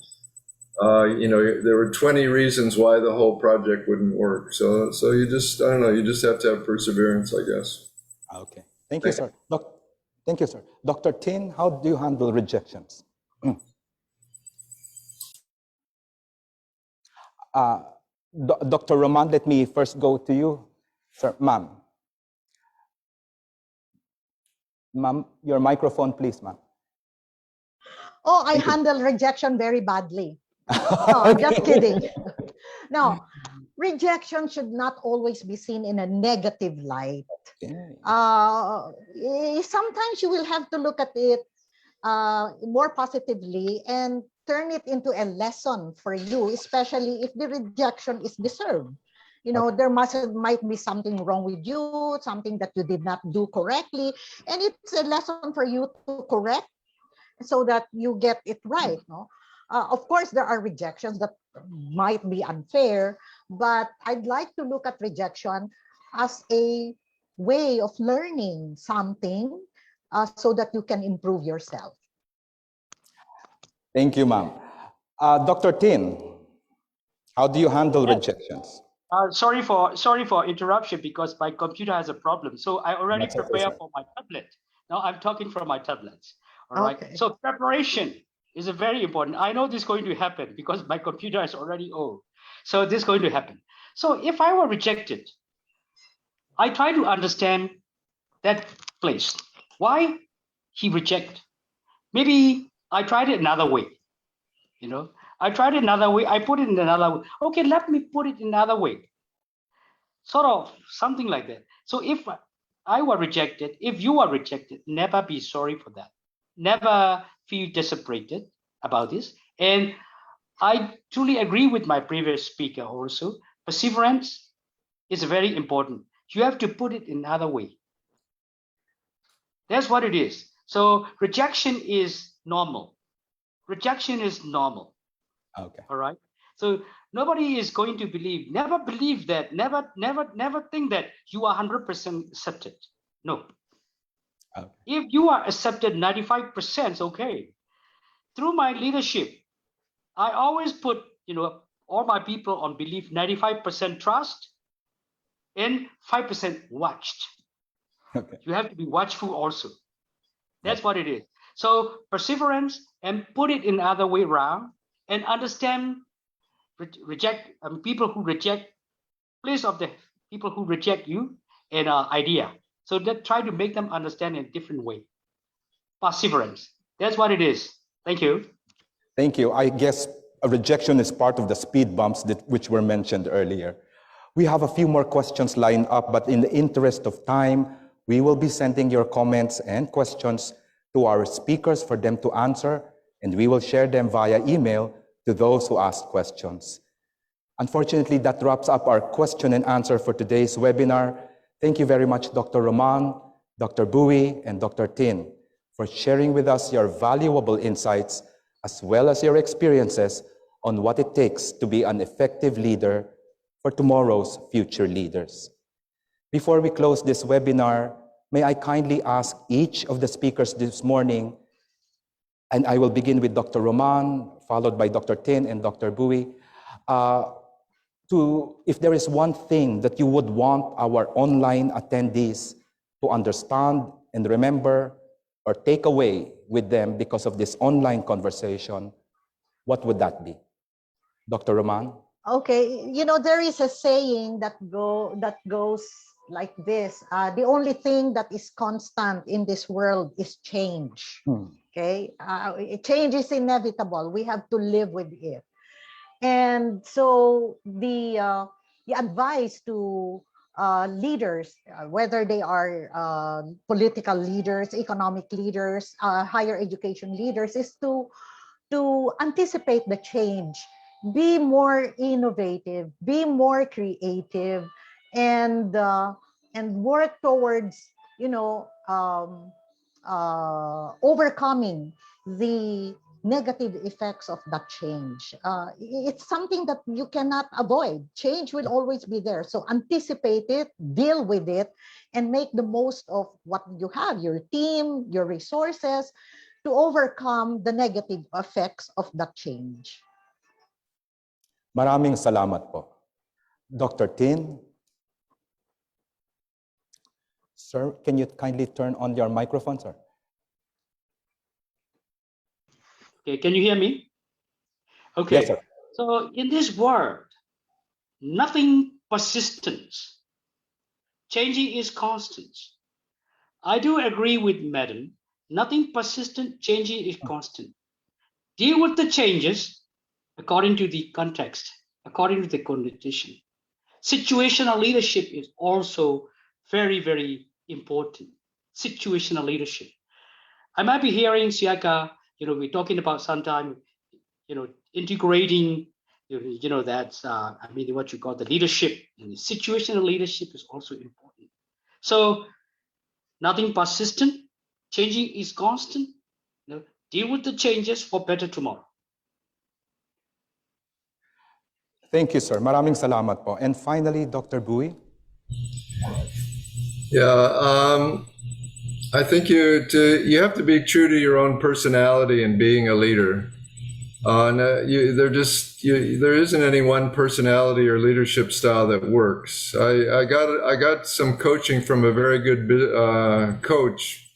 there were 20 reasons why the whole project wouldn't work. So you just, I don't know, you just have to have perseverance, I guess. Okay. Thank you, sir. Thank you, sir. Dr. Tin, how do you handle rejections? Dr. Roman, let me first go to you, sir. Ma'am, your microphone, please, ma'am. Oh, I handle rejection very badly. No, just kidding. No, rejection should not always be seen in a negative light. Sometimes you will have to look at it more positively and turn it into a lesson for you, especially if the rejection is deserved. There might be something wrong with you, something that you did not do correctly, and it's a lesson for you to correct so that you get it right. No? Of course, there are rejections that might be unfair, but I'd like to look at rejection as a way of learning something so that you can improve yourself. Thank you, ma'am. Dr. Tin, how do you handle rejections? Sorry for interruption because my computer has a problem. So I already prepared for my tablet. Now I'm talking from my tablets. All right. Okay. So preparation is a very important. I know this is going to happen because my computer is already old. So this is going to happen. So if I were rejected, I try to understand that place. Why he rejected? Maybe I tried it another way. I tried it another way. I put it in another way. Okay, let me put it another way. Sort of something like that. So if I were rejected, if you are rejected, never be sorry for that. Never feel disappointed about this. And I truly agree with my previous speaker also. Perseverance is very important. You have to put it another way. That's what it is. So rejection is normal. Rejection is normal. Okay. All right. So nobody is going to believe, never believe that, never think that you are 100% accepted. No. Okay. If you are accepted 95%, okay. Through my leadership, I always put, all my people on belief, 95% trust and 5% watched. Okay. You have to be watchful also. That's what it is. So perseverance and put it in other way around and understand reject people who reject, place of the people who reject you and idea. So that try to make them understand in a different way. Perseverance. That's what it is. Thank you. Thank you. I guess a rejection is part of the speed bumps which were mentioned earlier. We have a few more questions lined up, but in the interest of time, we will be sending your comments and questions to our speakers for them to answer, and we will share them via email to those who asked questions. Unfortunately, that wraps up our question and answer for today's webinar. Thank you very much, Dr. Roman, Dr. Bouis, and Dr. Tin, for sharing with us your valuable insights as well as your experiences on what it takes to be an effective leader for tomorrow's future leaders. Before we close this webinar, may I kindly ask each of the speakers this morning, and I will begin with Dr. Roman, followed by Dr. Tin and Dr. Bouis, if there is one thing that you would want our online attendees to understand and remember or take away with them because of this online conversation, what would that be? Dr. Roman? Okay, you know, there is a saying that goes like this. The only thing that is constant in this world is change. Okay, change is inevitable. We have to live with it. And so the advice to leaders, whether they are political leaders, economic leaders, higher education leaders, is to anticipate the change, be more innovative, be more creative, and work towards, you know, overcoming the negative effects of that change. It's something that you cannot avoid. Change will always be there. So anticipate it, deal with it, and make the most of what you have, your team, your resources, to overcome the negative effects of that change. Maraming salamat po. Dr. Tin? Sir, can you kindly turn on your microphone, sir? Okay, can you hear me? Okay. Yes, sir. So in this world, nothing persistent. Changing is constant. I do agree with Madam. Nothing persistent, changing is constant. Deal with the changes according to the context, according to the condition. Situational leadership is also very, very important. Situational leadership. I might be hearing SEARCA, you know, we're talking about sometime, you know, integrating, you know, that's, I mean, what you call the leadership, and the situational leadership is also important. So nothing persistent, changing is constant. You know, deal with the changes for better tomorrow. Thank you, sir. Maraming salamat po. And finally, Dr. Bouis? Yeah, I think you have to be true to your own personality in being a leader. There isn't any one personality or leadership style that works. I got some coaching from a very good coach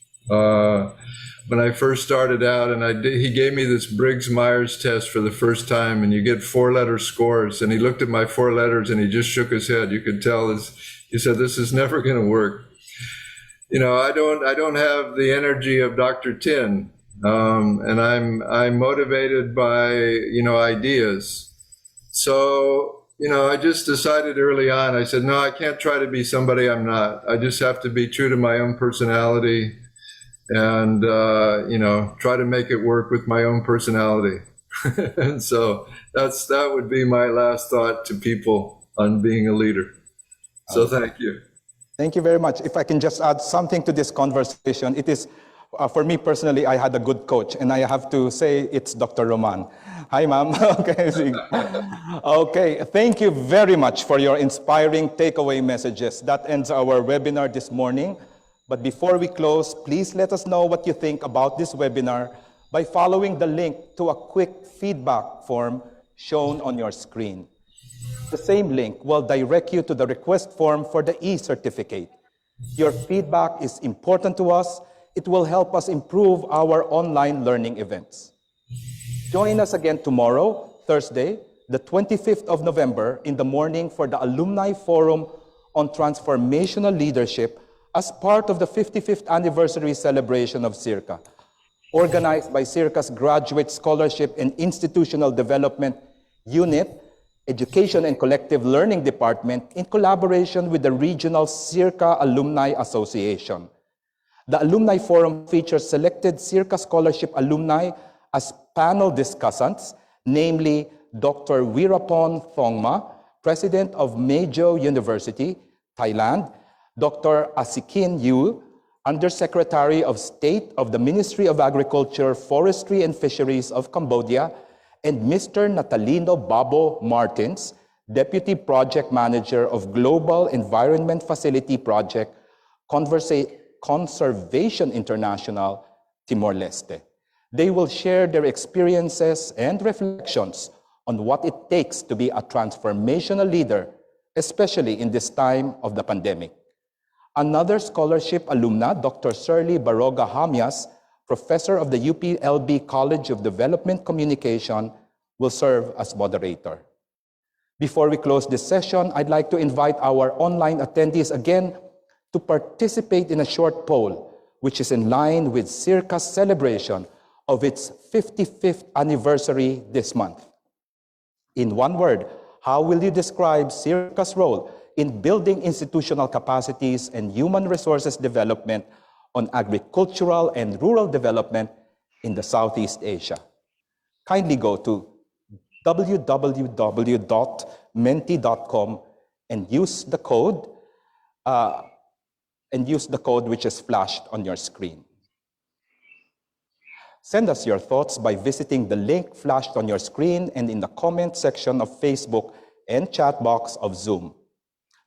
when I first started out, and he gave me this Briggs-Myers test for the first time, and you get 4-letter scores. And he looked at my 4 letters and he just shook his head. You could tell he said, "This is never going to work." You know, I don't have the energy of Dr. Tin, and I'm motivated by, you know, ideas. So, you know, I just decided early on. I said, no, I can't try to be somebody I'm not. I just have to be true to my own personality, and you know, try to make it work with my own personality. And so that would be my last thought to people on being a leader. So thank you. Thank you very much. If I can just add something to this conversation, it is, for me personally, I had a good coach, and I have to say it's Dr. Roman. Hi, ma'am. Okay. Okay, thank you very much for your inspiring takeaway messages. That ends our webinar this morning. But before we close, please let us know what you think about this webinar by following the link to a quick feedback form shown on your screen. The same link will direct you to the request form for the e-certificate. Your feedback is important to us. It will help us improve our online learning events. Join us again tomorrow, Thursday, the 25th of November in the morning for the Alumni Forum on Transformational Leadership as part of the 55th anniversary celebration of SEARCA, organized by SEARCA's Graduate Scholarship and Institutional Development Unit, Education and Collective Learning Department in collaboration with the Regional SEARCA Alumni Association. The Alumni Forum features selected SEARCA Scholarship alumni as panel discussants, namely Dr. Wirapon Thongma, President of Maejo University, Thailand, Dr. Asikin Yu, Undersecretary of State of the Ministry of Agriculture, Forestry and Fisheries of Cambodia, and Mr. Natalino Babo Martins, Deputy Project Manager of Global Environment Facility Project, Conservation International, Timor-Leste. They will share their experiences and reflections on what it takes to be a transformational leader, especially in this time of the pandemic. Another scholarship alumna, Dr. Shirley Baroga Hamias, Professor of the UPLB College of Development Communication, will serve as moderator. Before we close this session, I'd like to invite our online attendees again to participate in a short poll, which is in line with SEARCA's celebration of its 55th anniversary this month. In one word, how will you describe SEARCA's role in building institutional capacities and human resources development on agricultural and rural development in the Southeast Asia? Kindly go to www.menti.com and use the code which is flashed on your screen. Send us your thoughts by visiting the link flashed on your screen and in the comment section of Facebook and chat box of Zoom.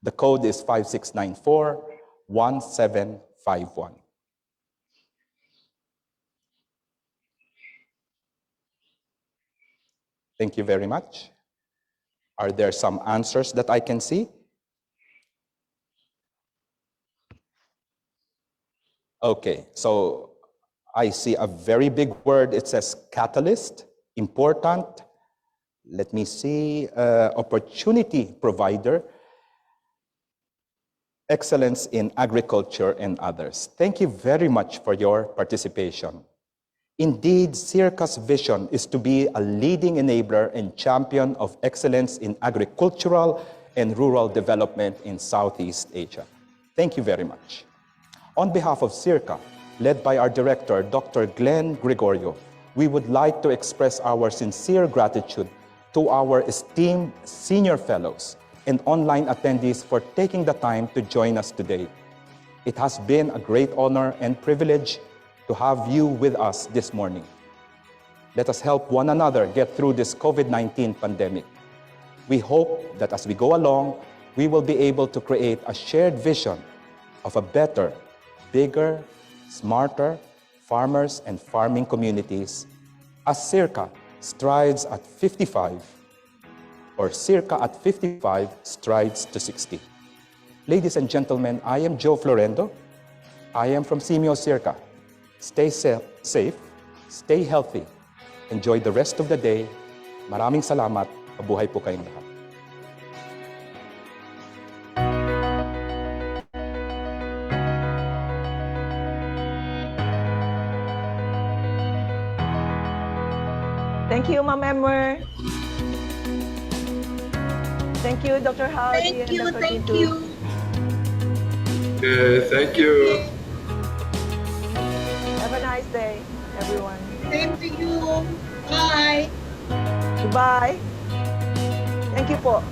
The code is 5694-1751. Thank you very much. Are there some answers that I can see? Okay, so I see a very big word. It says catalyst, important. Let me see, opportunity provider, excellence in agriculture, and others. Thank you very much for your participation. Indeed, SEARCA's vision is to be a leading enabler and champion of excellence in agricultural and rural development in Southeast Asia. Thank you very much. On behalf of SEARCA, led by our director, Dr. Glenn Gregorio, we would like to express our sincere gratitude to our esteemed senior fellows and online attendees for taking the time to join us today. It has been a great honor and privilege to have you with us this morning. Let us help one another get through this COVID-19 pandemic. We hope that as we go along, we will be able to create a shared vision of a better, bigger, smarter farmers and farming communities as SEARCA strides at 55, or SEARCA at 55 strides to 60. Ladies and gentlemen, I am Joe Florendo. I am from Simeo SEARCA. Stay safe, stay healthy. Enjoy the rest of the day. Maraming salamat. Mabuhay po kayong lahat. Thank you, Ma'am Emmer. Thank you, Dr. Howdy. Thank you, Dr. thank Kintu. you. Thank you. Have a nice day, everyone. Same to you. Bye. Goodbye. Thank you po.